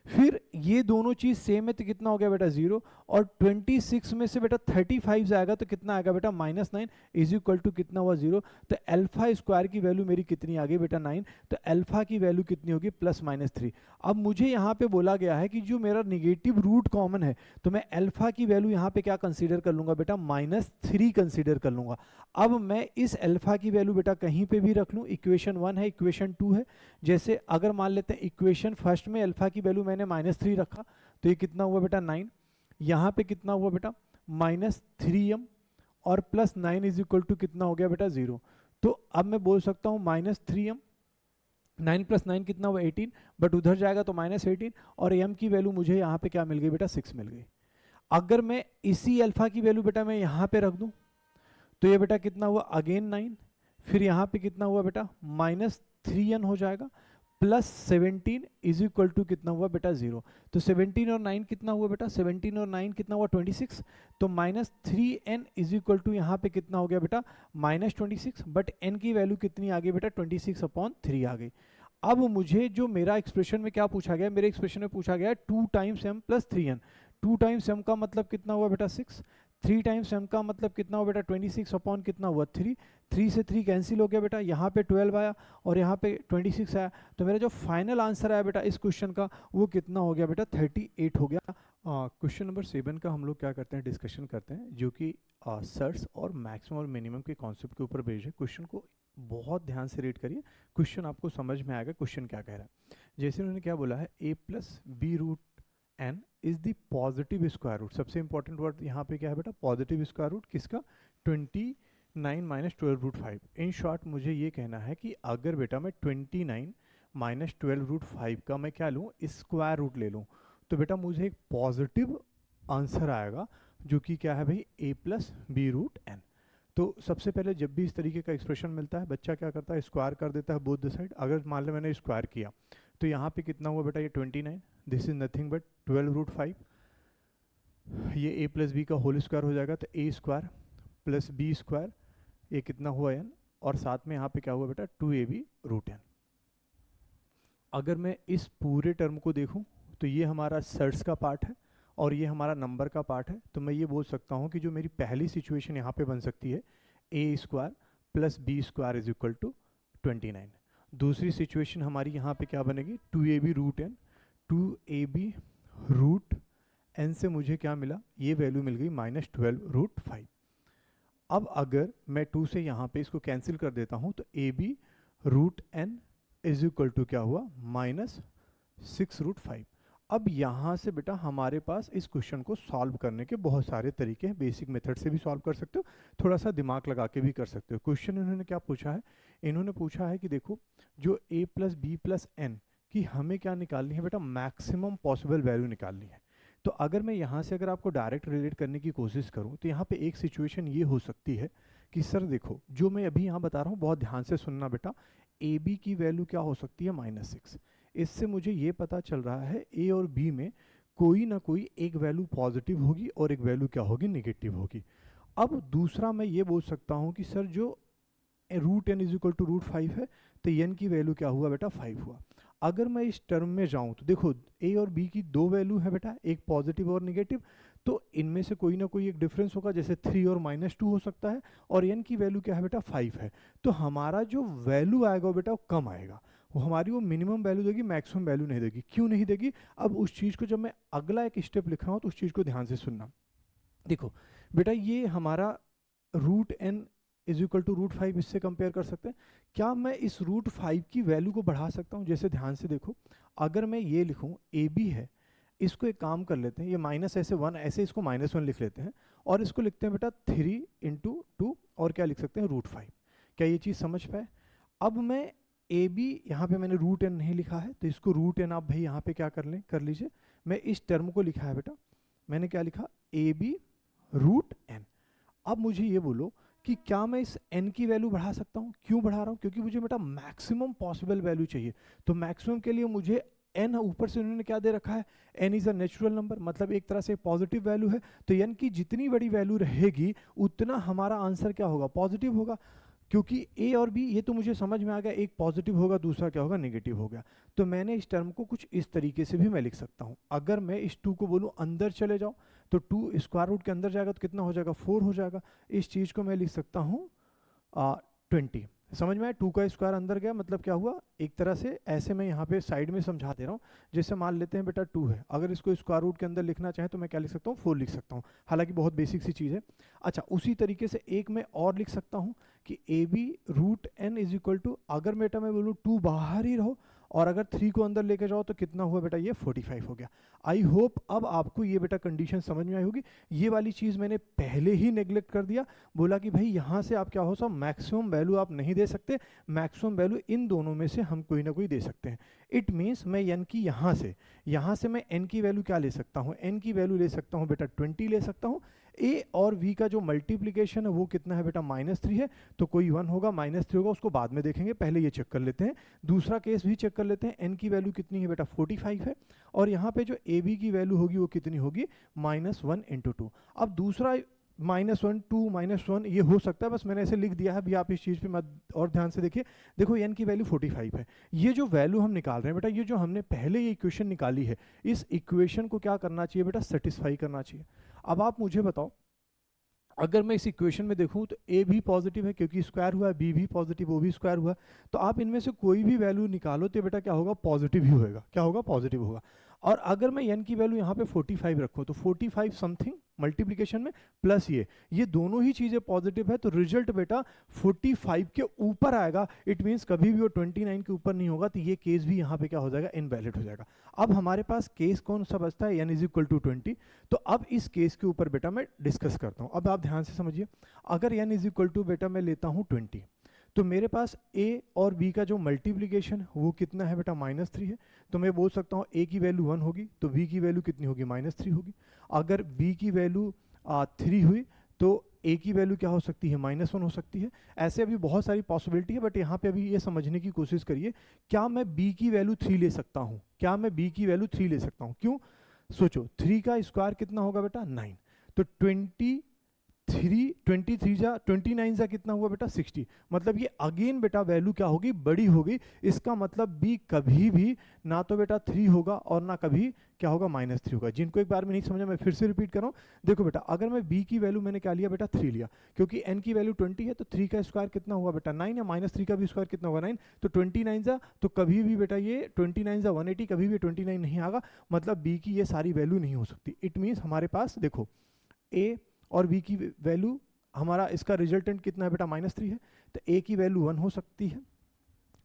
फिर ये दोनों चीज सेम है तो कितना हो गया बेटा 0, और 26 में से बेटा 35 जाएगा तो कितना आएगा बेटा -9 इज इक्वल टू कितना हुआ 0। तो अल्फा स्क्वायर की वैल्यू मेरी कितनी आ गई बेटा 9, तो अल्फा की वैल्यू कितनी होगी +-3। अब मुझे यहाँ पे बोला गया है कि जो मेरा निगेटिव रूट कॉमन है तो मैं अल्फा की वैल्यू यहाँ पे क्या कंसीडर कर लूंगा बेटा -3 कंसीडर कर लूंगा। अब मैं इस अल्फा की वैल्यू बेटा कहीं पे भी रख लूँ, इक्वेशन 1 है इक्वेशन 2 है, जैसे अगर मान लेते हैं इक्वेशन फर्स्ट में अल्फा की वैल्यू मैंने -3 रखा तो ये कितना हुआ बेटा 9, यहाँ पे कितना हुआ बेटा -3m और +9 इज इक्वल टू कितना हो गया बेटा 0। तो अब मैं बोल सकता हूँ -3m, 9 + 9 कितना हुआ 18, बट उधर जाएगा तो -18 और m की वैल्यू मुझे यहाँ पे क्या मिल गई बेटा 6 मिल गई। अगर मैं इसी अल्फा की वैल्यू बेटा मैं यहाँ पे रख दूँ तो ये बेटा कितना हुआ अगेन 9, फिर यहाँ पे कितना हुआ बेटा -3n हो जाएगा +17 इज इक्वल टू कितना हुआ बेटा 0। तो 17 और 9 कितना हुआ बेटा, 17 और 9 कितना हुआ 26, तो -3n इज इक्वल टू यहाँ पे कितना हो गया बेटा -26, बट n की वैल्यू कितनी आ गई बेटा 26/3 आ गई। अब मुझे जो मेरा एक्सप्रेशन में क्या पूछा गया, मेरे एक्सप्रेशन में पूछा गया 2 times m + 3n, 2 times m का मतलब कितना हुआ बेटा 6, 3 टाइम्स m का मतलब कितना हुआ बेटा 26 अपॉन कितना हुआ 3, 3 से 3 कैंसिल हो गया बेटा, यहाँ पे 12 आया और यहाँ पे 26 आया, तो मेरा जो फाइनल आंसर आया बेटा इस क्वेश्चन का वो कितना हो गया बेटा 38 हो गया। क्वेश्चन नंबर 7 का हम लोग क्या करते हैं, डिस्कशन करते हैं, जो कि सर्च और मैक्सिमम और मिनिमम के कॉन्सेप्ट के ऊपर बेस्ड है। क्वेश्चन को बहुत ध्यान से रीड करिए, क्वेश्चन आपको समझ में आएगा क्वेश्चन क्या कह रहा है। जैसे उन्होंने क्या बोला है, a plus b root n is the positive square root, सबसे इंपॉर्टेंट वर्ड यहाँ पे क्या है बेटा, पॉजिटिव स्क्वायर रूट किसका, 29 माइनस 12 रूट 5। इन शॉर्ट मुझे ये कहना है कि अगर बेटा मैं 29 माइनस 12 रूट 5 का मैं क्या लूँ, स्क्वायर रूट ले लूँ, तो बेटा मुझे एक पॉजिटिव आंसर आएगा, जो कि क्या है भाई a plus b root n. तो सबसे पहले जब भी इस तरीके का एक्सप्रेशन मिलता है, बच्चा क्या करता है, स्क्वायर कर देता है बोथ द साइड। अगर मान लो मैंने स्क्वायर किया तो यहाँ पे कितना हुआ बेटा, ये 29, this is nothing but 12 root 5, ये a प्लस बी का होल स्क्वायर हो जाएगा, तो a square plus b square, ये कितना हुआ n, और साथ में यहाँ पे क्या हुआ बेटा 2ab रूट n। अगर मैं इस पूरे टर्म को देखूँ तो ये हमारा सर्ट्स का पार्ट है और ये हमारा नंबर का पार्ट है, तो मैं ये बोल सकता हूँ कि जो मेरी पहली सिचुएशन यहाँ पे बन सकती है, a square plus b square is equal to 29। दूसरी सिचुएशन हमारी यहाँ पे क्या बनेगी, 2ab root n, 2ab root n से मुझे क्या मिला, ये वैल्यू मिल गई माइनस 12 रूट 5। अब अगर मैं 2 से यहाँ पे इसको कैंसिल कर देता हूँ तो ab root n is equal to क्या हुआ, माइनस 6 रूट 5। अब यहाँ से बेटा हमारे पास इस क्वेश्चन को सॉल्व करने के बहुत सारे तरीके हैं, बेसिक मेथड से भी सॉल्व कर सकते हो, थोड़ा सा दिमाग लगा के भी कर सकते हो। क्वेश्चन इन्होंने क्या पूछा है, इन्होंने पूछा है कि देखो जो a plus b plus n की हमें क्या निकालनी है बेटा, मैक्सिमम पॉसिबल वैल्यू निकालनी है। तो अगर मैं यहाँ से अगर आपको डायरेक्ट रिलेट करने की कोशिश करूँ तो यहाँ पे एक सिचुएशन ये हो सकती है कि सर देखो जो मैं अभी यहाँ बता रहा हूँ बहुत ध्यान से सुनना बेटा, ए बी की वैल्यू क्या हो सकती है, -6। इससे मुझे ये पता चल रहा है ए और बी में कोई ना कोई एक वैल्यू पॉजिटिव होगी और एक वैल्यू क्या होगी, निगेटिव होगी। अब दूसरा मैं ये बोल सकता हूँ कि सर जो root n is equal to root 5 है, तो एन की वैल्यू क्या हुआ बेटा 5 हुआ। अगर मैं इस टर्म में जाऊं तो देखो ए और बी की दो वैल्यू है बेटा, एक पॉजिटिव और निगेटिव, तो इनमें से कोई ना कोई एक डिफरेंस होगा, जैसे 3 और -2 हो सकता है, और एन की वैल्यू क्या है बेटा 5 है। तो हमारा जो वैल्यू आएगा वो बेटा वो कम आएगा, वो हमारी वो मिनिमम वैल्यू देगी, मैक्सिमम वैल्यू नहीं देगी। क्यों नहीं देगी, अब उस चीज़ को जब मैं अगला एक स्टेप लिख रहा हूँ तो उस चीज़ को ध्यान से सुनना। देखो बेटा ये हमारा root n is equal to root 5 इससे कंपेयर कर सकते हैं, क्या मैं इस रूट 5 की वैल्यू को बढ़ा सकता हूँ। जैसे ध्यान से देखो, अगर मैं ये लिखूँ ए बी है, इसको एक काम कर लेते हैं, ये माइनस ऐसे 1 ऐसे इसको -1 लिख लेते हैं, और इसको लिखते हैं बेटा 3 इंटू 2 और क्या लिख सकते हैं रूट 5। क्या ये चीज़ समझ पाए। अब मैं ए बी यहाँ पे मैंने रूट एन नहीं लिखा है, तो इसको रूट एन आप भाई यहाँ पे क्या कर लीजिए। मैं इस टर्म को लिखा है बेटा, मैंने क्या लिखा, ए बी रूट एन। अब मुझे ये बोलो कि क्या मैं इस n की वैल्यू बढ़ा सकता हूँ। क्यों बढ़ा रहा हूँ, क्योंकि मुझे बेटा मैक्सिमम पॉसिबल वैल्यू चाहिए। तो मैक्सिमम के लिए मुझे n, ऊपर से उन्होंने क्या दे रखा है, n is a natural number, मतलब एक तरह से पॉजिटिव वैल्यू है, तो n की जितनी बड़ी वैल्यू रहेगी उतना हमारा आंसर क्या होगा, पॉजिटिव होगा। क्योंकि ए और बी ये तो मुझे समझ में आ गया, एक पॉजिटिव होगा दूसरा क्या होगा, नेगेटिव होगा। तो मैंने इस टर्म को कुछ इस तरीके से भी मैं लिख सकता हूँ। अगर मैं इस 2 को बोलूँ अंदर चले जाओ, तो 2 स्क्वायर रूट के अंदर जाएगा तो कितना हो जाएगा, 4 हो जाएगा। इस चीज़ को मैं लिख सकता हूँ 20। समझ में आया, 2 का स्क्वायर अंदर गया मतलब क्या हुआ, एक तरह से ऐसे मैं यहाँ पे साइड में समझा दे रहा हूँ। जैसे मान लेते हैं बेटा 2 है, अगर इसको स्क्वायर रूट के अंदर लिखना चाहे तो मैं क्या लिख सकता हूँ, 4 लिख सकता हूँ, हालांकि बहुत बेसिक सी चीज़ है। अच्छा, उसी तरीके से एक मैं और लिख सकता हूँ कि a b root n is equal to, अगर बेटा मैं बोलूँ 2 बाहर ही रहो और अगर 3 को अंदर लेके जाओ तो कितना हुआ बेटा, ये 45 हो गया। आई होप अब आपको ये बेटा कंडीशन समझ में आई होगी। ये वाली चीज़ मैंने पहले ही नेग्लेक्ट कर दिया, बोला कि भाई यहाँ से आप क्या हो सब मैक्सिमम वैल्यू आप नहीं दे सकते, मैक्सिमम वैल्यू इन दोनों में से हम कोई ना कोई दे सकते हैं। इट मीन्स मैं एन की यहाँ से मैं एन की वैल्यू क्या ले सकता हूँ, एन की वैल्यू ले सकता हूँ बेटा 20 ले सकता हूँ। ए और वी का जो मल्टीप्लिकेशन है वो कितना है बेटा, -3 है, तो कोई 1 होगा, -3 होगा, उसको बाद में देखेंगे, पहले ये चेक कर लेते हैं। दूसरा केस भी चेक कर लेते हैं, एन की वैल्यू कितनी है बेटा 45 है, और यहाँ पे जो ए बी की वैल्यू होगी वो कितनी होगी, -1 × 2। अब दूसरा -1 2 -1 ये हो सकता है, बस मैंने ऐसे लिख दिया है। अभी आप इस चीज़ पे मत और ध्यान से देखिए। देखो n की वैल्यू 45 है। ये जो वैल्यू हम निकाल रहे हैं बेटा, ये जो हमने पहले ये इक्वेशन निकाली है, इस इक्वेशन को क्या करना चाहिए बेटा, सेटिस्फाई करना चाहिए। अब आप मुझे बताओ, अगर मैं इस इक्वेशन में देखूं तो a भी पॉजिटिव है क्योंकि स्क्वायर हुआ है, b भी पॉजिटिव, o भी स्क्वायर हुआ है, तो आप इनमें से कोई भी वैल्यू निकालो तो बेटा क्या होगा, पॉजिटिव ही होगा। क्या होगा, पॉजिटिव होगा। और अगर मैं n की वैल्यू यहाँ पे 45 रखूँ तो 45 समथिंग मल्टीप्लिकेशन में प्लस ये दोनों ही चीजें पॉजिटिव है, तो रिजल्ट बेटा 45 के ऊपर आएगा। इट मीन्स कभी भी वो 29 के ऊपर नहीं होगा, तो ये केस भी यहाँ पे क्या हो जाएगा, इनवैलिड हो जाएगा। अब हमारे पास केस कौन सा बचता है, n इज इक्वल टू 20। तो अब इस केस के ऊपर बेटा मैं डिस्कस करता हूँ। अब आप ध्यान से समझिए, अगर n इज इक्वल टू बेटा मैं लेता हूँ 20, तो मेरे पास a और b का जो मल्टीप्लिकेशन वो कितना है बेटा, -3 है। तो मैं बोल सकता हूँ a की वैल्यू 1 होगी तो b की वैल्यू कितनी होगी, -3 होगी। अगर b की वैल्यू 3 हुई तो a की वैल्यू क्या हो सकती है, -1 हो सकती है। ऐसे अभी बहुत सारी पॉसिबिलिटी है, बट यहाँ पे अभी ये समझने की कोशिश करिए, क्या मैं b की वैल्यू 3 ले सकता हूँ, क्या मैं b की वैल्यू 3 ले सकता हूँ। क्यों, सोचो 3 का स्क्वायर कितना होगा बेटा, 9। तो 29 जा कितना हुआ बेटा, 60। मतलब ये अगेन बेटा वैल्यू क्या होगी, बड़ी होगी। इसका मतलब b कभी भी ना तो बेटा 3 होगा और ना कभी क्या होगा, -3 होगा। जिनको एक बार में नहीं समझा, मैं फिर से रिपीट कर रहा हूँ। देखो बेटा, अगर मैं b की वैल्यू मैंने क्या लिया बेटा, 3 लिया, क्योंकि n की वैल्यू 20 है, तो 3 का स्क्वायर कितना हुआ बेटा, 9 है, -3 का भी स्क्वायर कितना होगा, 9। तो 29 जा, तो कभी भी बेटा ये 29 जा 180, कभी भी 29 नहीं आएगा। मतलब b की ये सारी वैल्यू नहीं हो सकती। इट मीन्स हमारे पास देखो a और b की वैल्यू, हमारा इसका रिजल्टेंट कितना है बेटा, -3 है। तो a की वैल्यू 1 हो सकती है,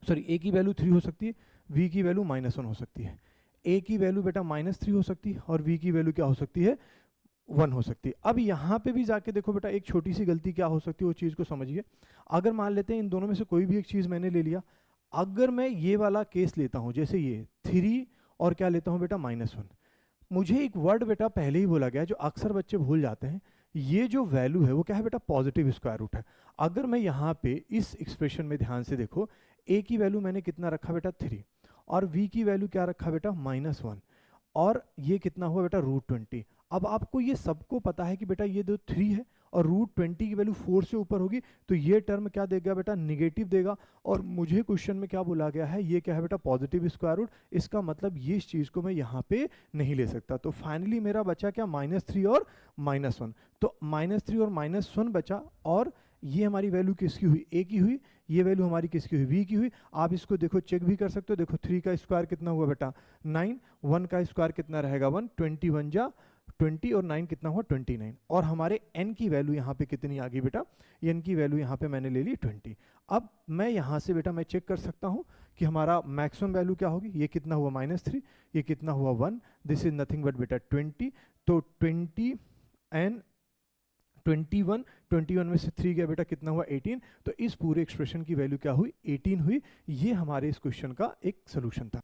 सॉरी a की वैल्यू 3 हो सकती है, b की वैल्यू -1 हो सकती है। a की वैल्यू बेटा -3 हो सकती है और b की वैल्यू क्या हो सकती है, 1 हो सकती है। अब यहाँ पे भी जाके देखो बेटा, एक छोटी सी गलती क्या हो सकती है, वो चीज़ को समझिए। अगर मान लेते हैं इन दोनों में से कोई भी एक चीज़ मैंने ले लिया, अगर मैं ये वाला केस लेता हूँ, जैसे ये 3 और क्या लेता हूँ बेटा, -1, मुझे एक वर्ड बेटा पहले ही बोला गया है जो अक्सर बच्चे भूल जाते हैं, ये जो वैल्यू है वो क्या है बेटा, पॉजिटिव स्क्वायर रूट है। अगर मैं यहाँ पे इस एक्सप्रेशन में ध्यान से देखो, a की वैल्यू मैंने कितना रखा बेटा, 3, और v की वैल्यू क्या रखा बेटा, -1, और ये कितना हुआ बेटा, √20। अब आपको ये सबको पता है कि बेटा ये जो 3 है और √20 की वैल्यू 4 से ऊपर होगी, तो ये टर्म क्या देगा बेटा, निगेटिव देगा। और मुझे क्वेश्चन में क्या बोला गया है, ये क्या है बेटा, पॉजिटिव स्क्वायर रूट। इसका मतलब ये इस चीज़ को मैं यहाँ पे नहीं ले सकता। तो फाइनली मेरा बचा क्या, -3 और -1। तो -3 और -1 बचा, और ये हमारी वैल्यू किसकी हुई, a की हुई। ये वैल्यू हमारी किसकी हुई, v की हुई। आप इसको देखो, चेक भी कर सकते हो। देखो 3 का स्क्वायर कितना हुआ बेटा, 9, 1 का स्क्वायर कितना रहेगा, 1, 21 जा 20, और 9 कितना हुआ, 29। और हमारे n की वैल्यू यहाँ पे कितनी आ गई बेटा, n की वैल्यू यहाँ पे मैंने ले ली 20। अब मैं यहाँ से बेटा मैं चेक कर सकता हूँ कि हमारा मैक्सिमम वैल्यू क्या होगी। ये कितना हुआ, -3, ये कितना हुआ, 1, दिस इज नथिंग बट बेटा 20। तो 20 एंड 21 में से 3 गया बेटा, कितना हुआ, 18। तो इस पूरे एक्सप्रेशन की वैल्यू क्या हुई, 18 हुई। ये हमारे इस क्वेश्चन का एक सोल्यूशन था।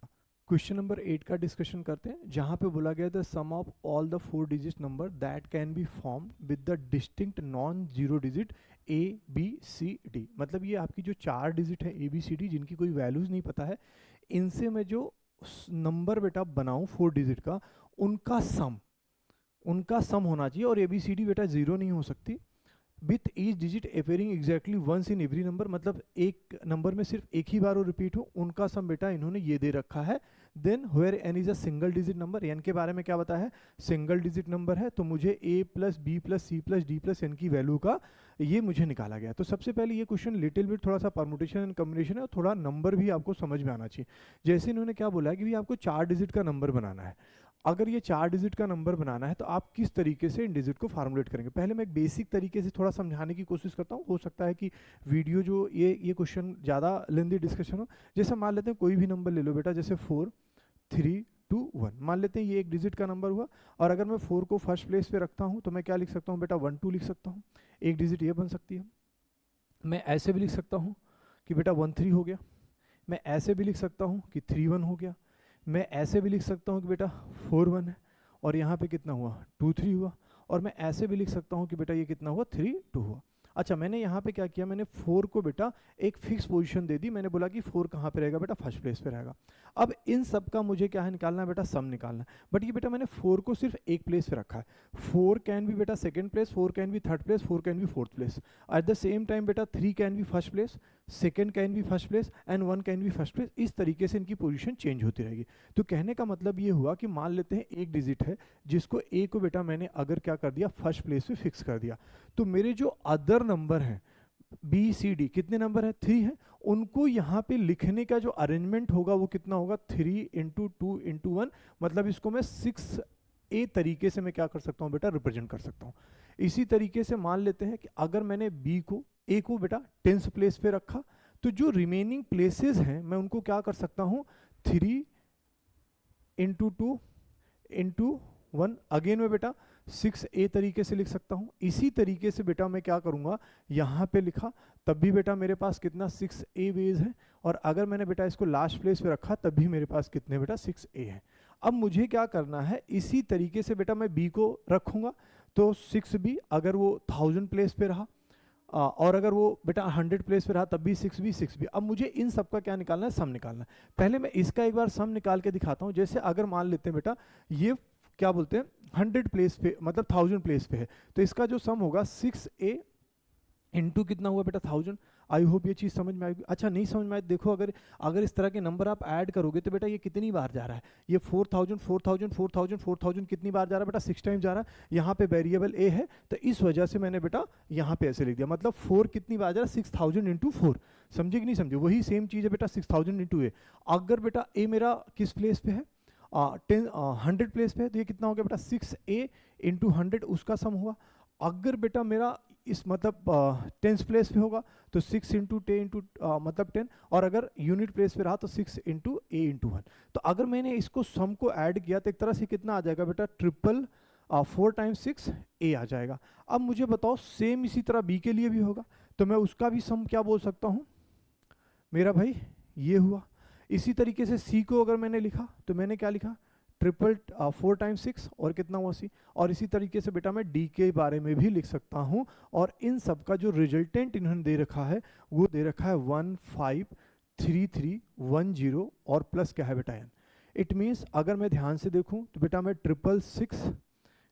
क्वेश्चन नंबर 8 का डिस्कशन करते हैं, जहां पे बोला गया the sum of all the 4 digit number that can be form with the distinct non zero digit a b c d। मतलब ये आपकी जो 4 डिजिट है a b c d, जिनकी कोई वैल्यूज नहीं पता है, इनसे मैं जो नंबर बेटा बनाऊं 4 डिजिट का, उनका सम होना चाहिए। और ABCD बेटा 0 नहीं हो सकती। With each digit appearing exactly once in every number, मतलब एक नंबर में सिर्फ एक ही बार वो रिपीट हो, उनका सम बेटा इन्होंने ये दे रखा है। Then where n is a single digit number, n के बारे में क्या बताया है, सिंगल डिजिट नंबर है, तो मुझे a plus b plus c plus d plus n की वैल्यू का ये मुझे निकाला गया। तो सबसे पहले ये क्वेश्चन लिटिल बिट थोड़ा सा परमुटेशन एंड कम्बिनेशन है, और थोड़ा नंबर भी आपको समझ में आना चाहिए। जैसे इन्होंने क्या बोला है कि भाई आपको 4 डिजिट का नंबर बनाना है। अगर ये 4 डिजिट का नंबर बनाना है तो आप किस तरीके से इन डिजिट को फार्मुलेट करेंगे। पहले मैं एक बेसिक तरीके से थोड़ा समझाने की कोशिश करता हूँ। हो सकता है कि वीडियो जो ये क्वेश्चन ज़्यादा लेंदी डिस्कशन हो। जैसे मान लेते हैं कोई भी नंबर ले लो बेटा, जैसे 4 3 2 1, मान लेते हैं ये एक डिजिट का नंबर हुआ। और अगर मैं 4 को फर्स्ट प्लेस पे रखता हूँ तो मैं क्या लिख सकता हूँ बेटा, 1 2 लिख सकता हूँ। एक डिजिट ये बन सकती है। मैं ऐसे भी लिख सकता हूँ कि बेटा 1 3 हो गया। मैं ऐसे भी लिख सकता हूँ कि 3 1 हो गया। मैं ऐसे भी लिख सकता हूँ कि बेटा 4 1 है, और यहाँ पे कितना हुआ, 2 3 हुआ। और मैं ऐसे भी लिख सकता हूँ कि बेटा ये कितना हुआ, 3 2 हुआ। अच्छा मैंने यहाँ पे क्या किया, मैंने 4 को बेटा एक फिक्स पोजीशन दे दी, मैंने बोला कि 4 कहाँ पे रहेगा बेटा, फर्स्ट प्लेस पे रहेगा। अब इन सब का मुझे क्या है निकालना है बेटा, सम निकालना है। बट ये बेटा मैंने 4 को सिर्फ एक प्लेस पे रखा है। 4 कैन बी बेटा second place, 4 can be third place, 4 can be fourth place. At the same time बेटा 3 can be first place, second can be first place and 1 can be first place. इस तरीके से इनकी position change होती रहेगी। तो कहने का मतलब ये हुआ कि मान लेते हैं एक डिजिट है जिसको ए को बेटा मैंने अगर क्या कर दिया, फर्स्ट प्लेस पे फिक्स कर दिया, तो मेरे जो अदर नंबर हैं बी सी डी, कितने नंबर है, 3 है, उनको यहाँ पे लिखने का जो अरेंजमेंट होगा वो कितना होगा, 3 इंटू 2 इंटू 1। मतलब इसको मैं 6a तरीके से मैं क्या कर सकता हूँ बेटा, रिप्रेजेंट कर सकता हूँ। इसी तरीके से मान लेते हैं कि अगर मैंने बी को, ए को बेटा 10th प्लेस पे रखा, तो जो रिमेनिंग प्लेसेस हैं मैं उनको क्या कर सकता हूँ, 3 इंटू 2 इंटू 1, अगेन में बेटा 6a तरीके से लिख सकता हूँ। इसी तरीके से बेटा मैं क्या करूँगा, यहाँ पे लिखा तब भी बेटा मेरे पास कितना 6a वेज है, और अगर मैंने बेटा इसको लास्ट प्लेस पे रखा तब भी मेरे पास कितने बेटा 6a है। अब मुझे क्या करना है, इसी तरीके से बेटा मैं b को रखूँगा, तो 6b अगर वो 1000 प्लेस पे रहा, और अगर वो बेटा 100 प्लेस पे रहा तब भी 6b। अब मुझे इन सब का क्या निकालना है, सम निकालना है। पहले मैं इसका एक बार सम निकाल के दिखाता हूँ। जैसे अगर मान लेते हैं बेटा ये क्या बोलते हैं 100 प्लेस पे, मतलब 1000 प्लेस पे है, तो इसका जो सम होगा 6a इंटू कितना हुआ बेटा 1000। आई होप ये चीज़ समझ में आएगी। अच्छा नहीं समझ में आए, देखो अगर इस तरह के नंबर आप ऐड करोगे तो बेटा ये कितनी बार जा रहा है, ये 4000 4000 4000 4000 कितनी बार जा रहा है बेटा, 6 टाइम जा रहा है। यहाँ पे वेरिएबल a है तो इस वजह से मैंने बेटा यहाँ पे ऐसे लिख दिया, मतलब 4 कितनी बार जा रहा है, 6000 इंटू 4। समझे कि नहीं समझे, वही सेम चीज़ है बेटा 6000 इंटू a। अगर बेटा a मेरा किस प्लेस पे है, 100 प्लेस पे है, तो ये कितना हो गया बेटा 6a इंटू 100, उसका सम हुआ। अगर बेटा मेरा इस मतलब 10th प्लेस पे होगा तो 6 इंटू 10 इंटू मतलब 10, और अगर यूनिट प्लेस पे रहा तो 6 इंटू a इंटू 1। तो अगर मैंने इसको सम को ऐड किया तो एक तरह से कितना आ जाएगा बेटा, 4 टाइम्स 6 a आ जाएगा। अब मुझे बताओ सेम इसी तरह b के लिए भी होगा, तो मैं उसका भी सम क्या बोल सकता हूँ मेरा भाई, ये हुआ। इसी तरीके से c को अगर मैंने लिखा तो मैंने क्या लिखा, 4 टाइम्स 6 और कितना हुआ c। और इसी तरीके से बेटा मैं d के बारे में भी लिख सकता हूँ। और इन सब का जो रिजल्टेंट इन्होंने दे रखा है वो दे रखा है 153310 और प्लस क्या है बेटा n। इट मीन्स अगर मैं ध्यान से देखूँ तो बेटा मैं 666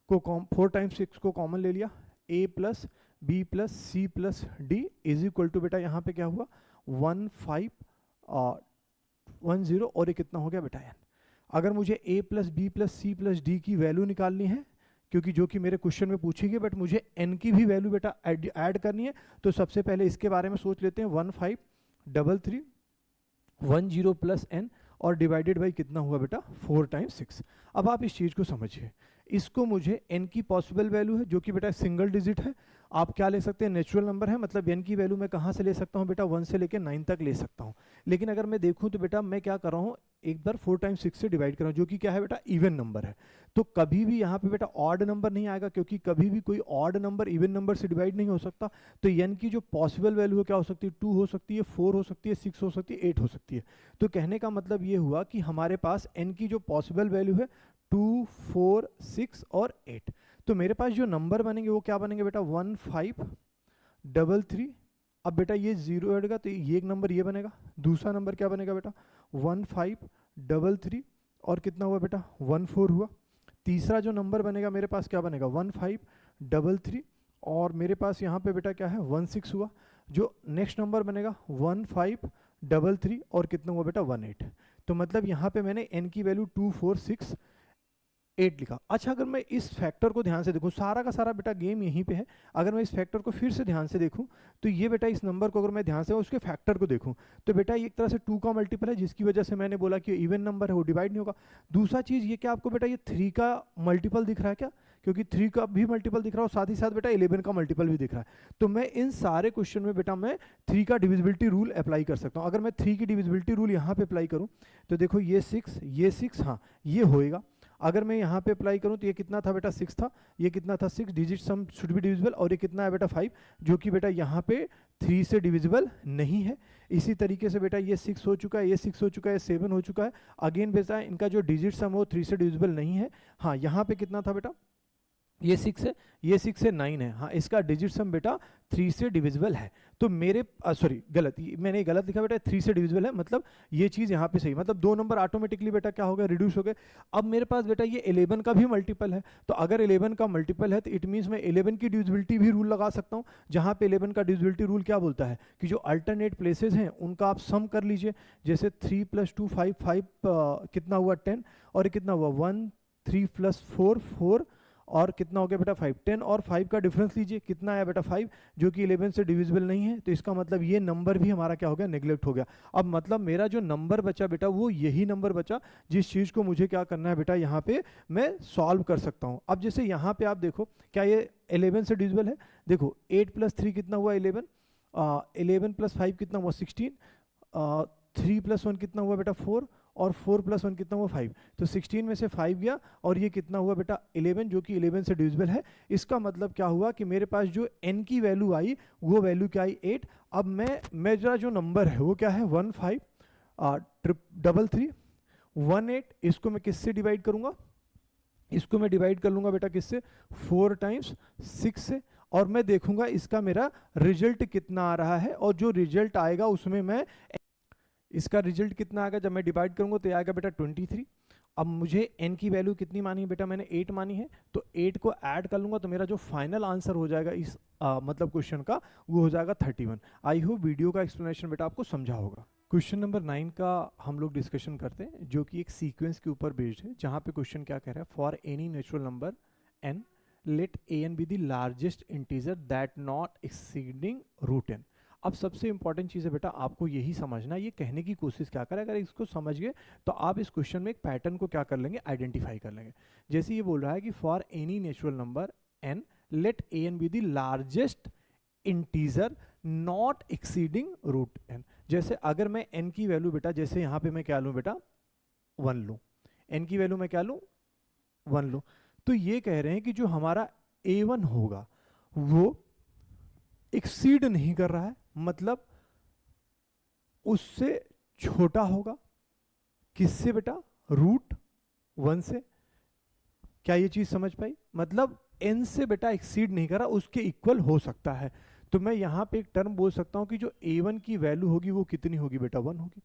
को 4 टाइम्स 6 को कॉमन ले लिया, a plus b plus c plus d is equal to बेटा यहाँ पे क्या हुआ 1510, और ये कितना हो गया बेटा n। अगर मुझे a plus b plus c plus d की वैल्यू निकालनी है, क्योंकि जो कि मेरे क्वेश्चन में पूछेगी, बट मुझे n की भी वैल्यू बेटा ऐड करनी है, तो सबसे पहले इसके बारे में सोच लेते हैं। 153310 प्लस n और डिवाइडेड बाई कितना हुआ बेटा 4 टाइम्स 6। अब आप इस चीज़ को समझिए, इसको मुझे n की पॉसिबल वैल्यू है जो कि बेटा सिंगल डिजिट है। आप क्या ले सकते हैं, नेचुरल नंबर है, मतलब n की वैल्यू मैं कहाँ से ले सकता हूँ बेटा, 1 से लेकर 9 तक ले सकता हूँ। लेकिन अगर मैं देखूँ तो बेटा मैं क्या कर रहा हूँ, एक बार 4 टाइम्स 6 से डिवाइड कर रहा हूँ, जो कि क्या है बेटा इवन नंबर है। तो कभी भी यहाँ पे बेटा ऑड नंबर नहीं आएगा, क्योंकि कभी भी कोई ऑड नंबर इवन नंबर से डिवाइड नहीं हो सकता। तो n की जो पॉसिबल वैल्यू है क्या हो सकती है, 2 हो सकती है, 4 हो सकती है, 6 हो सकती है, 8 हो सकती है। तो कहने का मतलब ये हुआ कि हमारे पास n की जो पॉसिबल वैल्यू है 2, 4, 6 और 8। तो मेरे पास जो नंबर बनेंगे वो क्या बनेंगे बेटा 1533। अब बेटा ये 0 हटेगा तो ये एक नंबर ये बनेगा, दूसरा नंबर क्या बनेगा बेटा 1533 और कितना हुआ बेटा 14 हुआ। तीसरा जो नंबर बनेगा मेरे पास क्या बनेगा 1533 और मेरे पास यहाँ पे बेटा क्या है 16 हुआ। जो नेक्स्ट नंबर बनेगा 1533 और कितना हुआ बेटा 18। तो मतलब यहाँ पे मैंने n की वैल्यू 2, 4, 6, 8 लिखा। अच्छा अगर मैं इस फैक्टर को ध्यान से देखूं, सारा का सारा बेटा गेम यहीं पे है। अगर मैं इस फैक्टर को फिर से ध्यान से देखूं तो ये बेटा इस नंबर को अगर मैं ध्यान से उसके फैक्टर को देखूं तो बेटा ये एक तरह से 2 का मल्टीपल है, जिसकी वजह से मैंने बोला कि इवन नंबर है वो डिवाइड नहीं होगा। दूसरा चीज़ ये क्या आपको बेटा ये 3 का मल्टीपल दिख रहा है क्या, क्योंकि 3 का भी मल्टीपल दिख रहा है और साथ ही साथ बेटा 11 का मल्टीपल भी दिख रहा है। तो मैं इन सारे क्वेश्चन में बेटा मैं 3 का डिविजिबिलिटी रूल अप्लाई कर सकता हूँ। अगर मैं 3 की डिविजिबिलिटी रूल यहाँ पे अप्लाई करूँ तो देखो ये 6 हाँ ये होएगा। अगर मैं यहाँ पे अप्लाई करूँ तो ये कितना था बेटा 6 था, ये कितना था 6, digit sum should be divisible, और ये कितना है बेटा 5, जो कि बेटा यहाँ पे 3 से डिविजिबल नहीं है। इसी तरीके से बेटा ये 6 हो चुका है, ये 6 हो चुका है, 7 हो चुका है। अगेन बेटा इनका जो डिजिट सम हो 3 से डिविजिबल नहीं है। हाँ यहाँ पे कितना था बेटा ये 6 है, ये 6 है, 9 है। हाँ, इसका डिजिट सम बेटा 3 से डिविजिबल है। तो मेरे सॉरी गलत, मैंने गलत लिखा बेटा, 3 से डिविजिबल है, मतलब ये चीज़ यहाँ पे सही, मतलब 2 नंबर ऑटोमेटिकली बेटा क्या हो गया, रिड्यूस हो गए। अब मेरे पास बेटा ये 11 का भी मल्टीपल है, तो अगर 11 का मल्टीपल है तो इट मीन्स मैं 11 की डिविजिबिलिटी भी रूल लगा सकता हूँ, जहाँ पे 11 का डिविजिबिलिटी रूल क्या बोलता है कि जो अल्टरनेट प्लेसेज हैं उनका आप सम कर लीजिए। जैसे 3 + 2 5, 5 कितना हुआ 10, और ये कितना हुआ 1, 3 + 4 4, और कितना हो गया बेटा 5। 10 और 5 का डिफरेंस लीजिए, कितना आया बेटा 5, जो कि 11 से डिविजिबल नहीं है, तो इसका मतलब ये नंबर भी हमारा क्या हो गया, नेग्लेक्ट हो गया। अब मतलब मेरा जो नंबर बचा बेटा वो यही नंबर बचा जिस चीज़ को मुझे क्या करना है बेटा, यहाँ पे मैं सॉल्व कर सकता हूँ। अब जैसे यहाँ पे आप देखो, क्या ये 11 से डिविजिबल है? देखो 8 + 3 कितना हुआ 11, 11 + 5 कितना हुआ 16, 3 + 1 कितना हुआ बेटा 4, और 4 + 1 कितना हुआ 5, तो 16 में से 5 गया, और ये कितना हुआ बेटा 11, जो कि 11 से डिविजिबल है। इसका मतलब क्या हुआ कि मेरे पास जो n की वैल्यू आई वो वैल्यू क्या आई 8। अब मेरा जो नंबर है वो क्या है 15 33 18, इसको मैं किससे डिवाइड करूंगा, इसको मैं डिवाइड कर लूंगा बेटा किससे, 4 × 6 से, और मैं देखूंगा इसका मेरा रिजल्ट कितना आ रहा है, और जो रिजल्ट आएगा उसमें मैं, इसका रिजल्ट कितना आएगा जब मैं डिवाइड करूंगा तो ये आएगा बेटा 23। अब मुझे n की वैल्यू कितनी मानी है बेटा, मैंने 8 मानी है, तो 8 को ऐड कर लूंगा तो मेरा जो फाइनल आंसर हो जाएगा इस मतलब क्वेश्चन का, वो हो जाएगा 31। आई होप वीडियो का एक्सप्लेनेशन बेटा आपको समझा होगा। क्वेश्चन नंबर 9 का हम लोग डिस्कशन करते हैं, जो कि एक सीक्वेंस के ऊपर बेस्ड है, जहाँ पे क्वेश्चन क्या कह रहा है, for any natural number n let an be the largest integer that not exceeding √n। अब सबसे इंपॉर्टेंट चीज़ है बेटा आपको यही समझना, ये कहने की कोशिश क्या करें, अगर इसको समझ गए तो आप इस क्वेश्चन में एक पैटर्न को क्या कर लेंगे, आइडेंटिफाई कर लेंगे। जैसे ये बोल रहा है कि for any natural number n let an be the largest integer not exceeding √n। जैसे अगर मैं n की वैल्यू बेटा, जैसे यहाँ पे मैं क्या लूँ बेटा 1 लूँ, n की वैल्यू मैं क्या लूँ 1 लूँ, तो ये कह रहे हैं कि जो हमारा a1 होगा वो एक्सीड नहीं कर रहा है, मतलब उससे छोटा होगा, किससे बेटा, √1 से। क्या ये चीज समझ पाई, मतलब n से बेटा एक्सीड नहीं कर रहा, उसके इक्वल हो सकता है। तो मैं यहां पे एक टर्म बोल सकता हूं कि जो a1 की वैल्यू होगी वो कितनी होगी बेटा 1 होगी।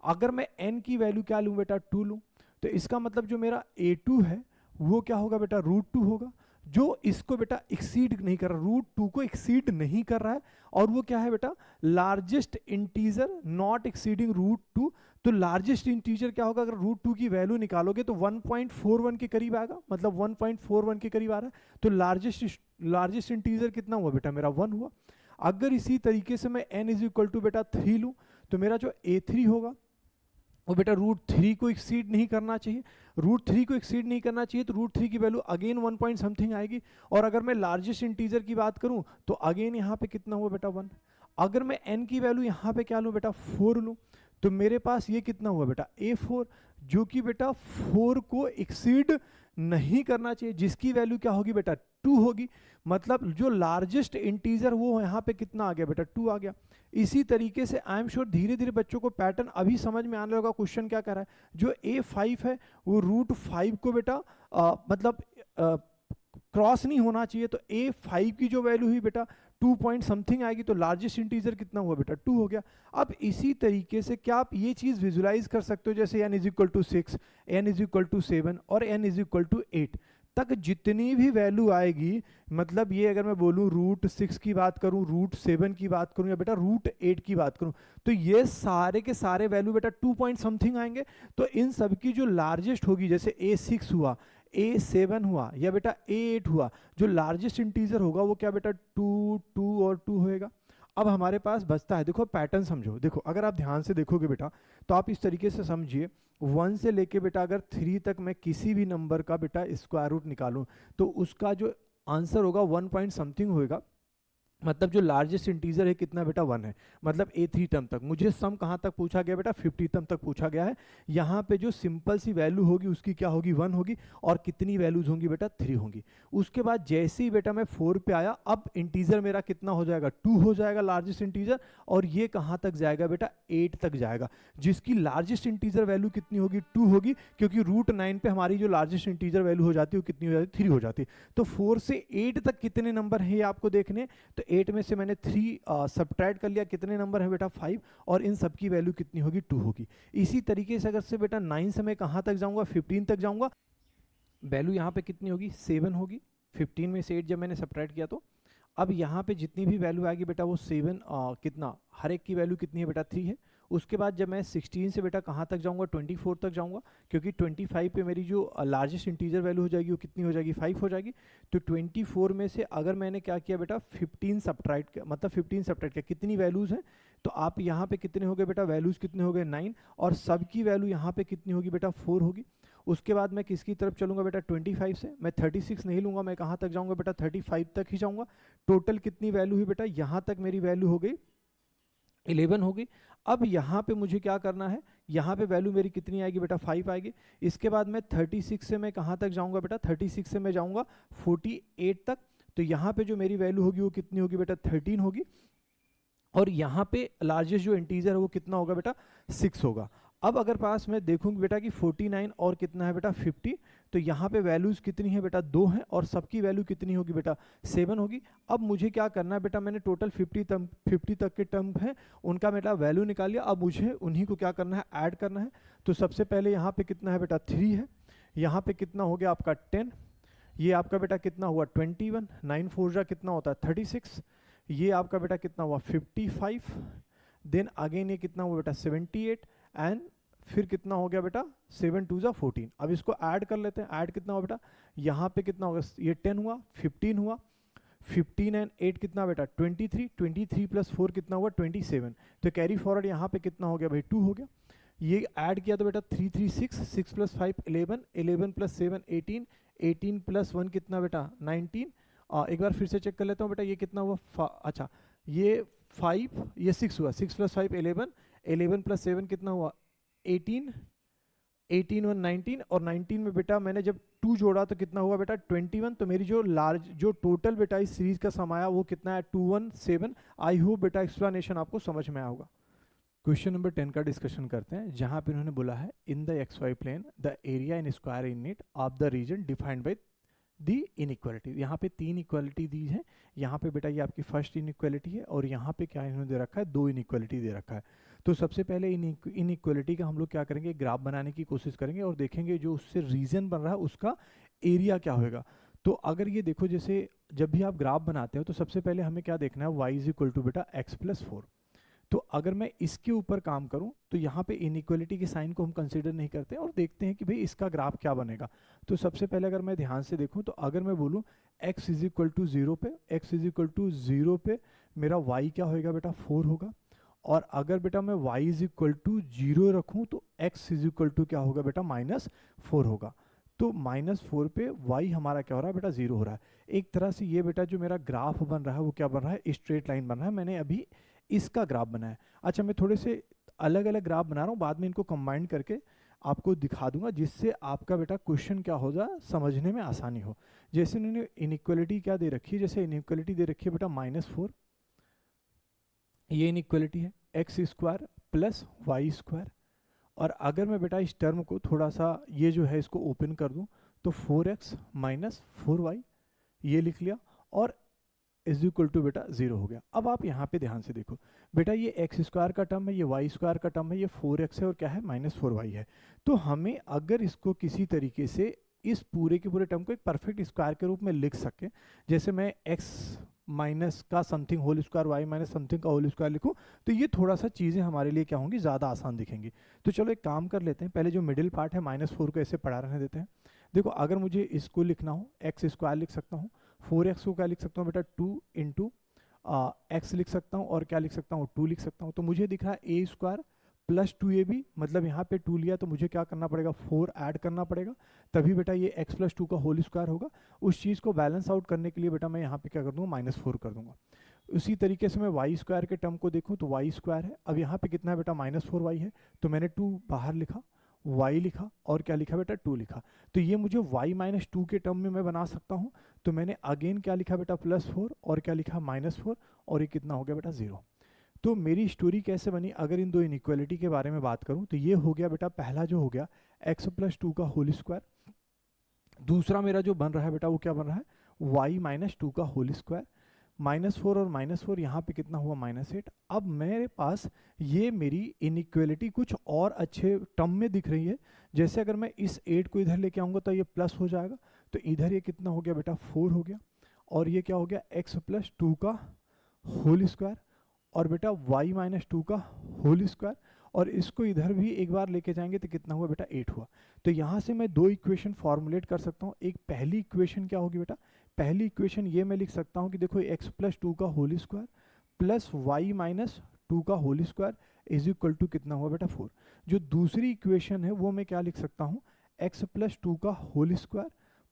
अगर मैं n की वैल्यू क्या लूं बेटा 2 लूं, तो इसका मतलब जो मेरा a2 है वो क्या होगा बेटा √2 होगा, जो इसको बेटा एक्सीड नहीं कर रहा, √2 को एक्सीड नहीं कर रहा है, और वो क्या है बेटा लार्जेस्ट इंटीजर नॉट एक्सीडिंग √2। तो लार्जेस्ट इंटीजर क्या होगा, अगर √2 की वैल्यू निकालोगे तो 1.41 के करीब आएगा, मतलब 1.41 के करीब आ रहा है। तो लार्जेस्ट इंटीजर कितना हुआ बेटा मेरा 1 हुआ। अगर इसी तरीके से मैं n = बेटा 3 लूँ, तो मेरा जो a3 होगा वो बेटा √3 को एक्सीड नहीं करना चाहिए, √3 को एक्सीड नहीं करना चाहिए, तो √3 की वैल्यू अगेन 1 पॉइंट समथिंग आएगी। और अगर मैं लार्जेस्ट इंटीजर की बात करूं तो अगेन यहाँ पे कितना हुआ बेटा 1। अगर मैं n की वैल्यू यहाँ पे क्या लूँ बेटा 4 लूँ, तो मेरे पास ये कितना हुआ बेटा a4, जो कि बेटा 4 को एक्सीड नहीं करना चाहिए, जिसकी वैल्यू क्या होगी बेटा 2 होगी। मतलब जो लार्जेस्ट इंटीजर वो यहाँ पे कितना आ गया बेटा 2 आ गया। इसी तरीके से आई एम श्योर धीरे धीरे बच्चों को पैटर्न अभी समझ में आने लगा। क्वेश्चन क्या कर रहा है, जो a5 है वो √5 को बेटा मतलब क्रॉस नहीं होना चाहिए, तो a5 की जो वैल्यू हुई बेटा 2 पॉइंट समथिंग आएगी, तो लार्जेस्ट इंटीजर कितना हुआ बेटा 2 हो गया। अब इसी तरीके से क्या आप ये चीज विजुलाइज कर सकते हो, जैसे n = 6, n = 7 और n = 8 तक जितनी भी वैल्यू आएगी, मतलब ये अगर मैं बोलूं √6 की बात करूं, √7 की बात करूं, या बेटा √8 की बात करूं, तो ये सारे के सारे वैल्यू बेटा 2 पॉइंट समथिंग आएंगे। तो इन सब की जो लार्जेस्ट होगी, जैसे a6 हुआ, a7 हुआ, या बेटा a8 हुआ, जो लार्जेस्ट इंटीजर होगा वो क्या बेटा 2 2 और 2 होएगा। अब हमारे पास बचता है, देखो पैटर्न समझो, देखो अगर आप ध्यान से देखोगे बेटा तो आप इस तरीके से समझिए, 1 से लेके बेटा अगर 3 तक मैं किसी भी नंबर का बेटा स्क्वायर रूट निकालूं तो उसका जो आंसर होगा 1 पॉइंट समथिंग होएगा। मतलब जो लार्जेस्ट इंटीजर है कितना बेटा 1 है, मतलब A3 टर्म तक। मुझे सम कहाँ तक पूछा गया बेटा 50 टर्म तक पूछा गया है। यहाँ पे जो सिंपल सी वैल्यू होगी उसकी क्या होगी 1 होगी, और कितनी वैल्यूज होंगी बेटा 3 होंगी। उसके बाद जैसे ही बेटा मैं 4 पे आया, अब इंटीजर मेरा कितना हो जाएगा 2 हो जाएगा लार्जेस्ट इंटीजर, और ये कहाँ तक जाएगा बेटा 8 तक जाएगा, जिसकी लार्जेस्ट इंटीजर वैल्यू कितनी होगी 2 होगी, क्योंकि रूट 9 पे हमारी जो लार्जेस्ट इंटीजर वैल्यू हो जाती है वो कितनी हो जाती है 3 हो जाती है। तो 4 से 8 तक कितने नंबर है ये आपको देखने, तो 8 में से मैंने 3 सब्ट्रैक्ट कर लिया, कितने नंबर है बेटा 5, और इन सब की वैल्यू कितनी होगी 2 होगी। इसी तरीके से अगर से बेटा 9 से मैं कहाँ तक जाऊंगा 15 तक जाऊंगा, वैल्यू यहाँ पे कितनी होगी 7 होगी। 15 में से 8 जब मैंने सब्ट्रैक्ट किया, तो अब यहाँ पे जितनी भी वैल्यू आएगी बेटा वो 7 कितना, हर एक की वैल्यू कितनी है बेटा 3 है। उसके बाद जब मैं 16 से बेटा कहाँ तक जाऊँगा 24 तक जाऊँगा, क्योंकि 25 पे मेरी जो लार्जेस्ट इंटीजर वैल्यू हो जाएगी वो कितनी हो जाएगी 5 हो जाएगी। तो 24 में से अगर मैंने क्या किया बेटा 15 सब्ट्रैक्ट किया, मतलब 15 सब्ट्रैक्ट किया, कितनी वैल्यूज़ हैं, तो आप यहाँ पे कितने हो गए बेटा वैल्यूज़ कितने हो गए 9, और सबकी वैल्यू यहाँ पे कितनी होगी बेटा 4 होगी। उसके बाद मैं किसकी तरफ चलूंगा बेटा 25 से, मैं 36 नहीं लूंगा, मैं कहाँ तक जाऊंगा बेटा 35 तक ही जाऊंगा। टोटल कितनी वैल्यू हुई बेटा, यहाँ तक मेरी वैल्यू हो गई 11 होगी। अब यहाँ पे मुझे क्या करना है, यहाँ पे वैल्यू मेरी कितनी आएगी बेटा 5 आएगी। इसके बाद मैं 36 से मैं कहाँ तक जाऊँगा बेटा 36 से मैं जाऊँगा 48 तक, तो यहाँ पे जो मेरी वैल्यू होगी वो कितनी होगी बेटा 13 होगी, और यहाँ पे लार्जेस्ट जो इंटीजर है वो कितना होगा बेटा 6 होगा। अब अगर पास मैं देखूंगी बेटा कि 49 और कितना है बेटा 50, तो यहाँ पे वैल्यूज़ कितनी है बेटा 2 हैं, और सबकी वैल्यू कितनी होगी बेटा 7 होगी। अब मुझे क्या करना है बेटा, मैंने टोटल 50 तक के टर्म है उनका बेटा वैल्यू निकाल लिया, अब मुझे उन्हीं को क्या करना है ऐड करना है। तो सबसे पहले यहाँ पे कितना है बेटा 3 है, यहाँ पे कितना हो गया आपका 10, ये आपका बेटा कितना हुआ 21, 9 4 जा कितना होता है 36, ये आपका बेटा कितना हुआ 55, देन अगेन ये कितना हुआ बेटा 78, एंड फिर कितना हो गया बेटा 7 2 जा 14। अब इसको ऐड कर लेते हैं, ऐड कितना हुआ बेटा, यहाँ पे कितना होगा, ये 10 हुआ, 15 हुआ, 15 एंड 8 कितना बेटा 23, 23 प्लस 4 कितना हुआ 27, तो कैरी फॉरवर्ड यहाँ पे कितना हो गया भाई 2 हो गया। ये ऐड किया तो बेटा 3 3 6, 6 प्लस 5 11, 11 प्लस 7 18, 18 प्लस 1 कितना बेटा 19। एक बार फिर से चेक कर लेता हूँ बेटा, ये कितना हुआ अच्छा ये 5, ये 6 हुआ, 6 प्लस 5 11, 11 प्लस 7 कितना हुआ 18, 18 और 19, और 19 में बेटा मैंने जब 2 जोड़ा तो कितना हुआ बेटा 21। तो मेरी जो टोटल बेटा इस सीरीज का सम आया वो कितना है 217। आई होप बेटा एक्सप्लेनेशन आपको समझ में आया होगा। क्वेश्चन नंबर 10 का डिस्कशन करते हैं, जहां पे इन्होंने बोला है in the XY plane the area in square unit of the region defined by the inequality. यहाँ पे 3 इक्वालिटी दी है, यहाँ पे बेटा ये आपकी फर्स्ट इनइक्वालिटी है, और यहाँ पे क्या इन्होंने दे रखा है 2 इनइक्वालिटी दे रखा है। तो सबसे पहले इनइक्वालिटी का हम लोग क्या करेंगे ग्राफ बनाने की कोशिश करेंगे, और देखेंगे जो उससे रीजन बन रहा है उसका एरिया क्या होगा। तो अगर ये देखो, जैसे जब भी आप ग्राफ बनाते हो तो सबसे पहले हमें क्या देखना है y इज इक्वल टू बेटा x+4। तो अगर मैं इसके ऊपर काम करूं तो यहाँ पे इनइक्वालिटी के साइन को हम कंसीडर नहीं करते, और देखते हैं कि भाई इसका ग्राफ क्या बनेगा। तो सबसे पहले अगर मैं ध्यान से देखूं तो अगर मैं बोलूं x इज इक्वल टू 0 पे, x इज इक्वल टू 0 पे मेरा y क्या होगा बेटा 4 होगा, और अगर बेटा मैं y इज इक्वल टू 0 रखूं तो x इज इक्वल टू क्या होगा बेटा -4 होगा। तो -4 पे y हमारा क्या हो रहा है बेटा 0 हो रहा है। एक तरह से ये बेटा जो मेरा ग्राफ बन रहा है वो क्या बन रहा है स्ट्रेट लाइन बन रहा है। मैंने अभी इसका ग्राफ बनाया। अच्छा, मैं थोड़े से अलग अलग ग्राफ बना रहा हूँ, बाद में इनको कंबाइन करके आपको दिखा दूंगा, जिससे आपका बेटा क्वेश्चन क्या हो जाए समझने में आसानी हो। जैसे इन्होंने इनइक्वालिटी क्या दे रखी है, जैसे इनइक्वालिटी दे रखी है बेटा -4, ये इनइक्वालिटी है x square plus y square, और अगर मैं बेटा इस टर्म को थोड़ा सा ये जो है इसको ओपन कर दूं तो 4x माइनस 4y ये लिख लिया, और इज इक्वल टू बेटा 0 हो गया। अब आप यहाँ पे ध्यान से देखो बेटा, ये एक्स स्क्वायर का टर्म है, ये वाई स्क्वायर का टर्म है, ये 4x है और क्या है -4y है। तो हमें अगर इसको किसी तरीके से इस पूरे के पूरे टर्म को एक परफेक्ट स्क्वायर के रूप में लिख सके, जैसे मैं x माइनस का something whole square, y minus something का होल स्क्वायर लिखूं, तो ये थोड़ा सा चीज़ें हमारे लिए क्या होंगी ज़्यादा आसान दिखेंगी। तो चलो एक काम कर लेते हैं, पहले जो मिडिल पार्ट है -4 को ऐसे पढ़ा रहने देते हैं। देखो, अगर मुझे इसको लिखना हो एक्स स्क्वायर लिख सकता हूँ, 4x को क्या लिख सकता हूँ बेटा 2 इंटू एक्स लिख सकता हूँ, और क्या लिख सकता हूँ 2 लिख सकता हूँ। तो मुझे दिख रहा है a स्क्वायर प्लस 2ab, मतलब यहाँ पे 2 लिया तो मुझे क्या करना पड़ेगा 4 ऐड करना पड़ेगा, तभी बेटा ये x प्लस 2 का होल स्क्वायर होगा। उस चीज़ को बैलेंस आउट करने के लिए बेटा मैं यहाँ पे क्या कर दूँगा -4 कर दूंगा। उसी तरीके से मैं वाई स्क्वायर के टर्म को देखूं तो वाई स्क्वायर है, अब यहाँ पे कितना है बेटा -4y है, तो मैंने 2 बाहर लिखा, y लिखा और क्या लिखा बेटा 2 लिखा। तो ये मुझे y - 2 के टर्म में मैं बना सकता हूँ, तो मैंने अगेन क्या लिखा बेटा +4 और क्या लिखा -4 और ये कितना हो गया बेटा 0। तो मेरी स्टोरी कैसे बनी, अगर इन दो इनइक्वालिटी के बारे में बात करूं तो ये हो गया बेटा पहला जो हो गया x + 2 का होल स्क्वायर, दूसरा मेरा जो बन रहा है बेटा वो क्या बन रहा है y - 2 का होल स्क्वायर, -4 और -4 यहाँ पे कितना हुआ -8। अब मेरे पास ये मेरी इनइक्वालिटी कुछ और अच्छे टर्म में दिख रही है, जैसे अगर मैं इस 8 को इधर लेके आऊँगा तो ये प्लस हो जाएगा, तो इधर ये कितना हो गया बेटा 4 हो गया, और ये क्या हो गया x + 2 का होल स्क्वायर और बेटा y - 2 का होल स्क्वायर, और इसको इधर भी एक बार लेके जाएंगे तो कितना हुआ बेटा 8 हुआ। तो यहाँ से मैं दो इक्वेशन फॉर्मुलेट कर सकता हूँ। एक पहली इक्वेशन क्या होगी बेटा, पहली इक्वेशन ये मैं लिख सकता हूँ कि देखो x + 2 का होल स्क्वायर प्लस y - 2 का whole square is equal to कितना हुआ बेटा 4। जो दूसरी इक्वेशन है वो मैं क्या लिख सकता हूँ, x + 2 का होल स्क्वायर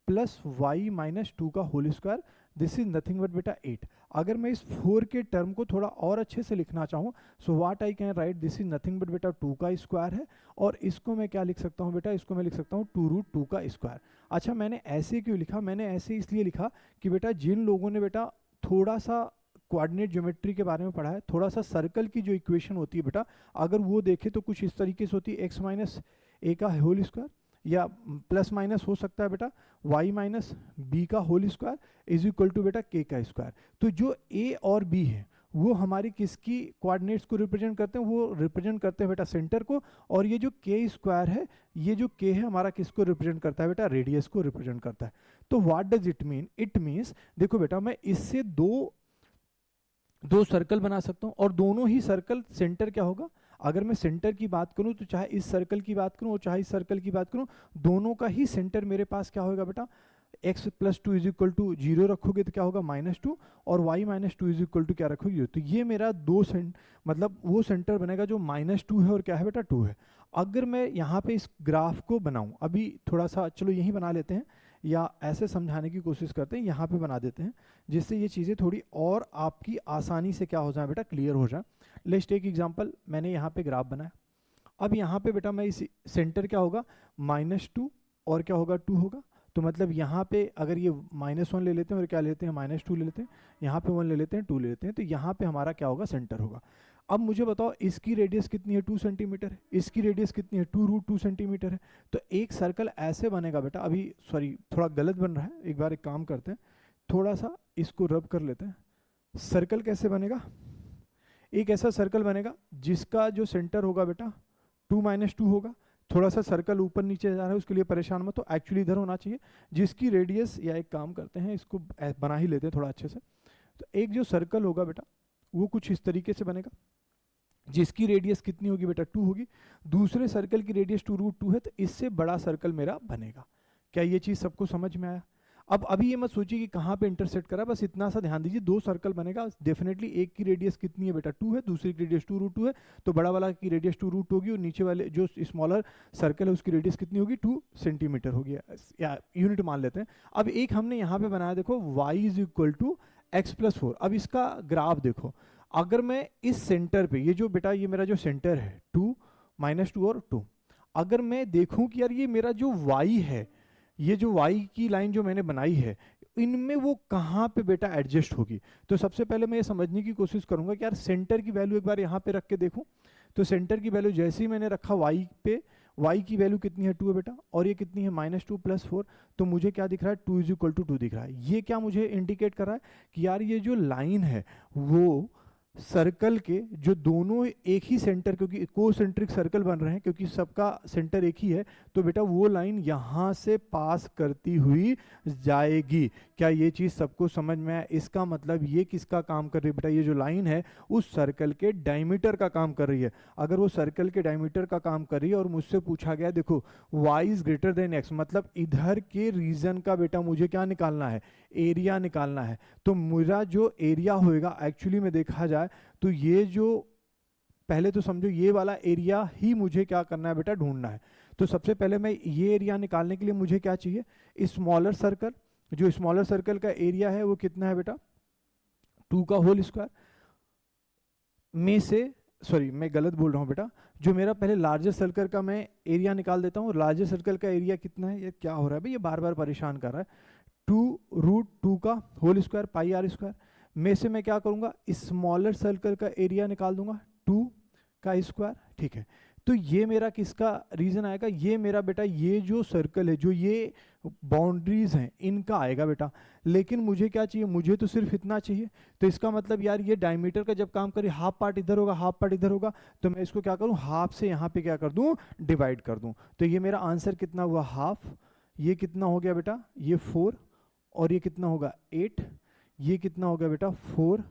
प्लस y - 2 का whole square, this is nothing but बेटा 8। अगर मैं इस 4 के टर्म को थोड़ा और अच्छे से लिखना चाहूँ, so what I can write, this is nothing but बेटा 2 का स्क्वायर है, और इसको मैं क्या लिख सकता हूँ बेटा, इसको मैं लिख सकता हूँ 2√2 का स्क्वायर। अच्छा मैंने ऐसे क्यों लिखा, मैंने ऐसे इसलिए लिखा कि बेटा जिन लोगों ने बेटा थोड़ा सा कोऑर्डिनेट ज्योमेट्री के बारे में पढ़ा है, थोड़ा सा सर्कल की जो इक्वेशन होती है बेटा, अगर वो देखे तो कुछ इस तरीके से होती है, x - a का होल स्क्वायर या प्लस माइनस हो सकता है बेटा y - b का whole square is equal to बेटा k का स्क्वायर। तो जो a और b है वो हमारी किसकी कोऑर्डिनेट्स को रिप्रेजेंट करते हैं, वो रिप्रेजेंट करते हैं बेटा सेंटर को, और ये जो k स्क्वायर है, ये जो k है हमारा किसको रिप्रेजेंट करता है बेटा, रेडियस को रिप्रेजेंट करता है। तो what does it mean, it means देखो बेटा मैं इससे दो सर्कल बना सकता हूँ, और दोनों ही सर्कल सेंटर क्या होगा, अगर मैं सेंटर की बात करूं तो चाहे इस सर्कल की बात करूं और चाहे इस सर्कल की बात करूं, दोनों का ही सेंटर मेरे पास क्या होगा बेटा, x + 2 इज इक्वल टू 0 रखोगे तो क्या होगा -2, और y - 2 इज इक्वल टू क्या रखोगे, तो ये मेरा मतलब वो सेंटर बनेगा जो -2 है और क्या है बेटा 2 है। अगर मैं यहाँ पे इस ग्राफ को बनाऊं, अभी थोड़ा सा चलो यहीं बना लेते हैं, या ऐसे समझाने की कोशिश करते हैं, यहाँ पे बना देते हैं, जिससे ये चीज़ें थोड़ी और आपकी आसानी से क्या हो जाए बेटा, क्लियर हो जाए। लेट्स टेक एग्जांपल, मैंने यहाँ पे ग्राफ बनाया, अब यहाँ पे बेटा मैं इस सेंटर क्या होगा -2 और क्या होगा 2 होगा, तो मतलब यहाँ पे अगर ये -1 ले लेते हैं और क्या लेते हैं -2 ले लेते हैं, यहाँ पे 1 ले लेते हैं 2 ले लेते हैं, तो यहाँ पे हमारा क्या होगा, सेंटर होगा। अब मुझे बताओ इसकी रेडियस कितनी है, 2 सेंटीमीटर है, इसकी रेडियस कितनी है, 2√2 सेंटीमीटर है। तो एक सर्कल ऐसे बनेगा बेटा, अभी सॉरी थोड़ा गलत बन रहा है, एक बार एक काम करते हैं, थोड़ा सा इसको रब कर लेते हैं। सर्कल कैसे बनेगा, एक ऐसा सर्कल बनेगा जिसका जो सेंटर होगा बेटा 2 - 2 होगा, थोड़ा सा सर्कल ऊपर नीचे जा रहा है उसके लिए परेशान मत हो, एक्चुअली इधर होना चाहिए, जिसकी रेडियस, या एक काम करते हैं इसको बना ही लेते हैं थोड़ा अच्छे से। तो एक जो सर्कल होगा बेटा वो कुछ इस तरीके से बनेगा, जिसकी रेडियस कितनी होगी बेटा 2 होगी, दूसरे सर्कल की रेडियस 2√2 है, तो इससे बड़ा सर्कल मेरा बनेगा। क्या ये चीज़ सबको समझ में आया? अब अभी ये मत सोचिए कि कहाँ पे इंटरसेक्ट करा, बस इतना सा ध्यान दीजिए, दो सर्कल बनेगा, डेफिनेटली एक की रेडियस कितनी है बेटा 2 है, दूसरी की रेडियस 2√2 है, तो बड़ा वाला की रेडियस 2√2 होगी, और नीचे वाले जो स्मॉलर सर्कल है उसकी रेडियस कितनी होगी 2 सेंटीमीटर होगी, या यूनिट मान लेते हैं। अब एक हमने यहाँ पे बनाया, देखो y = x + 4। अब इसका ग्राफ देखो, अगर मैं इस सेंटर पे, ये जो बेटा ये मेरा जो सेंटर है 2 -2 और 2, अगर मैं देखूं कि यार ये मेरा जो y है, ये जो y की लाइन जो मैंने बनाई है, इनमें वो कहाँ पे बेटा एडजस्ट होगी, तो सबसे पहले मैं ये समझने की कोशिश करूंगा कि यार सेंटर की वैल्यू एक बार यहाँ पे रख के देखूं। तो सेंटर की वैल्यू जैसे ही मैंने रखा y पे, y की वैल्यू कितनी है 2 है बेटा, और ये कितनी है -2 + 4, तो मुझे क्या दिख रहा है 2 = 2 दिख रहा है। ये क्या मुझे इंडिकेट कर रहा है कि यार ये जो लाइन है वो सर्कल के जो दोनों एक ही सेंटर, क्योंकि कोसेंट्रिक सर्कल बन रहे हैं, क्योंकि सबका सेंटर एक ही है, तो बेटा वो लाइन यहाँ से पास करती हुई जाएगी। क्या ये चीज़ सबको समझ में आया? इसका मतलब ये किसका काम कर रही है बेटा, ये जो लाइन है उस सर्कल के डायमीटर का काम कर रही है। अगर वो सर्कल के डायमीटर का काम कर रही है और मुझसे पूछा गया देखो y > x, मतलब इधर के रीजन का बेटा मुझे क्या निकालना है, एरिया निकालना है। तो मेरा जो एरिया होएगा एक्चुअली में देखा जाए तो ये जो, पहले तो समझो ये वाला एरिया ही मुझे क्या करना है बेटा, ढूंढना है। तो सबसे पहले मैं ये एरिया निकालने के लिए मुझे क्या चाहिए, स्मॉलर सर्कल, जो स्मॉलर सर्कल का एरिया है वो कितना है बेटा 2 का होल स्क्वायर में से, सॉरी मैं गलत बोल रहा हूँ बेटा, जो मेरा पहले लार्जर सर्कल का मैं एरिया निकाल देता हूँ। लार्जर सर्कल का एरिया कितना है, ये क्या हो रहा है भाई, ये बार बार परेशान कर रहा है। 2√2 का whole square pi r square में से मैं क्या करूँगा, स्मॉलर सर्कल का एरिया निकाल दूंगा 2 का स्क्वायर, ठीक है। तो ये मेरा किसका रीजन आएगा, ये मेरा बेटा ये जो सर्कल है, जो ये बाउंड्रीज हैं इनका आएगा बेटा। लेकिन मुझे क्या चाहिए, मुझे तो सिर्फ इतना चाहिए। तो इसका मतलब यार ये डायमीटर का जब काम करे, हाफ पार्ट इधर होगा हाफ पार्ट इधर होगा, तो मैं इसको क्या करूँ, हाफ से यहाँ पे क्या कर दूँ, डिवाइड कर दूँ। तो ये मेरा आंसर कितना हुआ, हाफ। ये कितना हो गया बेटा, ये 4, और ये कितना होगा 8, ये कितना हो गया बेटा 4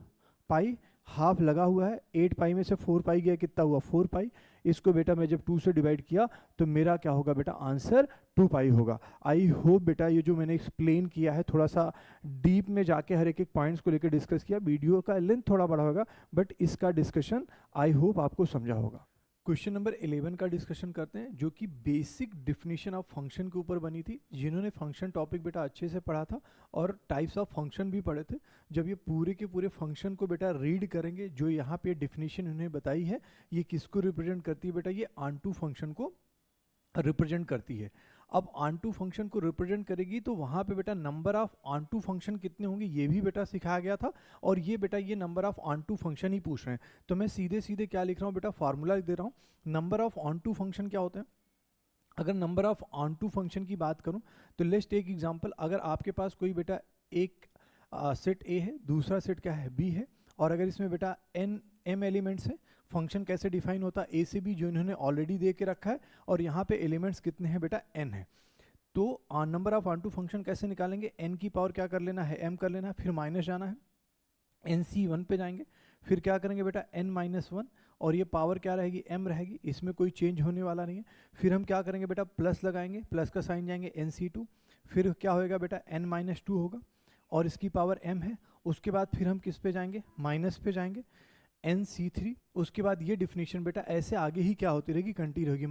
पाई, हाफ लगा हुआ है, 8 पाई में से 4 पाई गया, कितना हुआ 4 पाई। इसको बेटा मैं जब 2 से डिवाइड किया तो मेरा क्या होगा बेटा, आंसर 2 पाई होगा। आई होप बेटा ये जो मैंने एक्सप्लेन किया है, थोड़ा सा डीप में जाके हर एक पॉइंट्स को लेकर डिस्कस किया, वीडियो का लेंथ थोड़ा बड़ा होगा, बट इसका डिस्कशन आई होप आपको समझा होगा। क्वेश्चन नंबर 11 का डिस्कशन करते हैं, जो कि बेसिक डिफिनीशन ऑफ फंक्शन के ऊपर बनी थी। जिन्होंने फंक्शन टॉपिक बेटा अच्छे से पढ़ा था और टाइप्स ऑफ फंक्शन भी पढ़े थे, जब ये पूरे के पूरे फंक्शन को बेटा रीड करेंगे, जो यहाँ पे डिफिनीशन उन्हें बताई है, ये किसको रिप्रेजेंट करती है बेटा, ये ऑनटू फंक्शन को रिप्रेजेंट करती है। अब ऑनटू फंक्शन को रिप्रेजेंट करेगी तो वहाँ पे बेटा नंबर ऑफ ऑनटू फंक्शन कितने होंगे ये भी बेटा सिखाया गया था, और ये बेटा ये नंबर ऑफ ऑनटू फंक्शन ही पूछ रहे हैं। तो मैं सीधे सीधे क्या लिख रहा हूँ बेटा, फार्मूला लिख दे रहा हूँ। नंबर ऑफ ऑनटू फंक्शन क्या होते हैं, अगर नंबर ऑफ ऑनटू फंक्शन की बात करूँ तो लेट्स टेक एग्जांपल, अगर आपके पास कोई बेटा एक सेट ए है, दूसरा सेट क्या है बी है, और अगर इसमें बेटा m एलिमेंट्स है, फंक्शन कैसे डिफाइन होता है, ए से बी जो इन्होंने ऑलरेडी दे के रखा है, और यहाँ पे एलिमेंट्स कितने हैं बेटा n है। तो नंबर ऑफ ऑनटू फंक्शन कैसे निकालेंगे, n की पावर क्या कर लेना है, m कर लेना है, फिर माइनस जाना है, NC1 पे जाएंगे, फिर क्या करेंगे बेटा n-1, और ये पावर क्या रहेगी m रहेगी, इसमें कोई चेंज होने वाला नहीं है। फिर हम क्या करेंगे बेटा, प्लस लगाएंगे, प्लस का साइन जाएंगे NC2, फिर क्या होएगा बेटा n-2 होगा, और इसकी पावर m है। उसके बाद फिर हम किस पे जाएंगे, माइनस पे जाएंगे NC3। उसके बाद ये डिफिनीशन बेटा ऐसे आगे ही क्या होती रहेगी, कंटिन्यू होगी,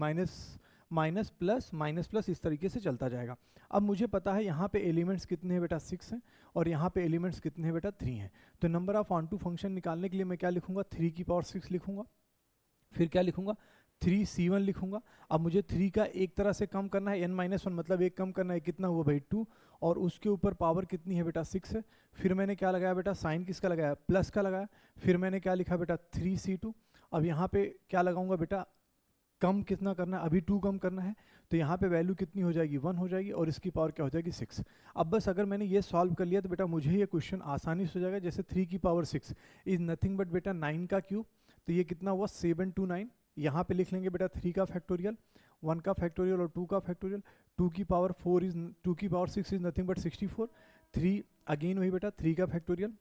माइनस प्लस इस तरीके से चलता जाएगा। अब मुझे पता है यहाँ पे एलिमेंट्स कितने हैं बेटा 6 हैं, और यहाँ पे एलिमेंट्स कितने हैं बेटा 3 हैं। तो नंबर ऑफ ऑनटू फंक्शन निकालने के लिए मैं क्या लिखूंगा, 3 की पावर 6 लिखूंगा, फिर क्या लिखूंगा 3C1 लिखूंगा। अब मुझे 3 का एक तरह से कम करना है, n-1 मतलब एक कम करना है, कितना हुआ भाई 2, और उसके ऊपर पावर कितनी है बेटा 6 है। फिर मैंने क्या लगाया बेटा, साइन किसका लगाया, प्लस का लगाया। फिर मैंने क्या लिखा बेटा 3C2। अब यहाँ पे क्या लगाऊंगा बेटा, कम कितना करना है, अभी 2 कम करना है, तो यहाँ पे वैल्यू कितनी हो जाएगी 1 हो जाएगी, और इसकी पावर क्या हो जाएगी 6। अब बस अगर मैंने ये सॉल्व कर लिया तो बेटा मुझे ये क्वेश्चन आसानी से हो जाएगा। जैसे 3 की पावर 6 इज नथिंग बट बेटा 9 का क्यूब, तो ये कितना हुआ 729। यहाँ पे लिख लेंगे बेटा 3 का फैक्टोरियल, 1 का फैक्टोरियल और 2 का फैक्टोरियल। 2 की power 6 is nothing but 64। 3 again वही बेटा 3 का फैक्टोरियल,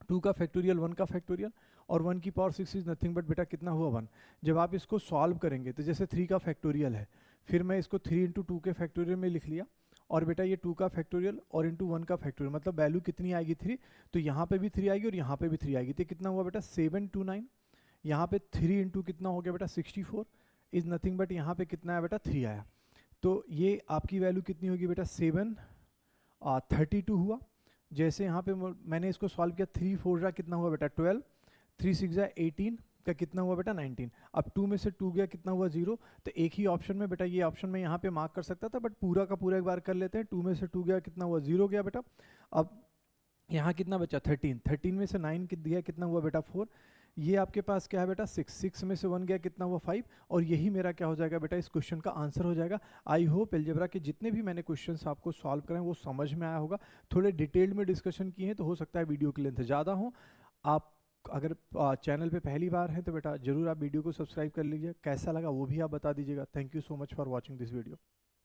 2 का फैक्टोरियल, 1 का फैक्टोरियल, और 1 की पावर 6 इज नथिंग बट बेटा कितना हुआ 1। जब आप इसको सॉल्व करेंगे तो जैसे 3 का फैक्टोरियल है, फिर मैं इसको 3 इंटू 2 के फैक्टोरियल में लिख लिया, और बेटा ये 2 का फैक्टोरियल और इंटू 1 का फैक्टोरियल, मतलब वैल्यू कितनी आएगी 3। तो यहाँ पे भी 3 आएगी और यहाँ पे भी 3 आएगी, तो कितना हुआ बेटा 729। यहाँ पे 3 इंटू कितना हो गया बेटा 64 इज नथिंग बट यहाँ पे कितना आया बेटा 3 आया। तो ये आपकी वैल्यू कितनी होगी बेटा 732 हुआ। जैसे यहाँ पे मैंने इसको सॉल्व किया, 3 4 जा कितना हुआ बेटा 12, 3 6 जा 18 का कितना हुआ बेटा 19। अब 2 में से 2 गया कितना हुआ 0। तो एक ही ऑप्शन में बेटा, ये ऑप्शन में यहाँ पे मार्क कर सकता था, बट पूरा का पूरा एक बार कर लेते हैं। 2 में से 2 गया कितना हुआ 0 गया बेटा। अब यहाँ कितना बचा 13 में से 9 गया कितना हुआ बेटा 4। ये आपके पास क्या है बेटा 6 में से 1 गया कितना हुआ 5, और यही मेरा क्या हो जाएगा बेटा इस क्वेश्चन का आंसर हो जाएगा। आई होप अलजेब्रा के जितने भी मैंने क्वेश्चंस आपको सॉल्व कराए वो समझ में आया होगा। थोड़े डिटेल्ड में डिस्कशन किए हैं तो हो सकता है वीडियो की लेंथ ज़्यादा हो। आप अगर चैनल पे पहली बार हैं तो बेटा जरूर आप वीडियो को सब्सक्राइब कर लीजिए, कैसा लगा वो भी आप बता दीजिएगा। Thank you so much for watching this video.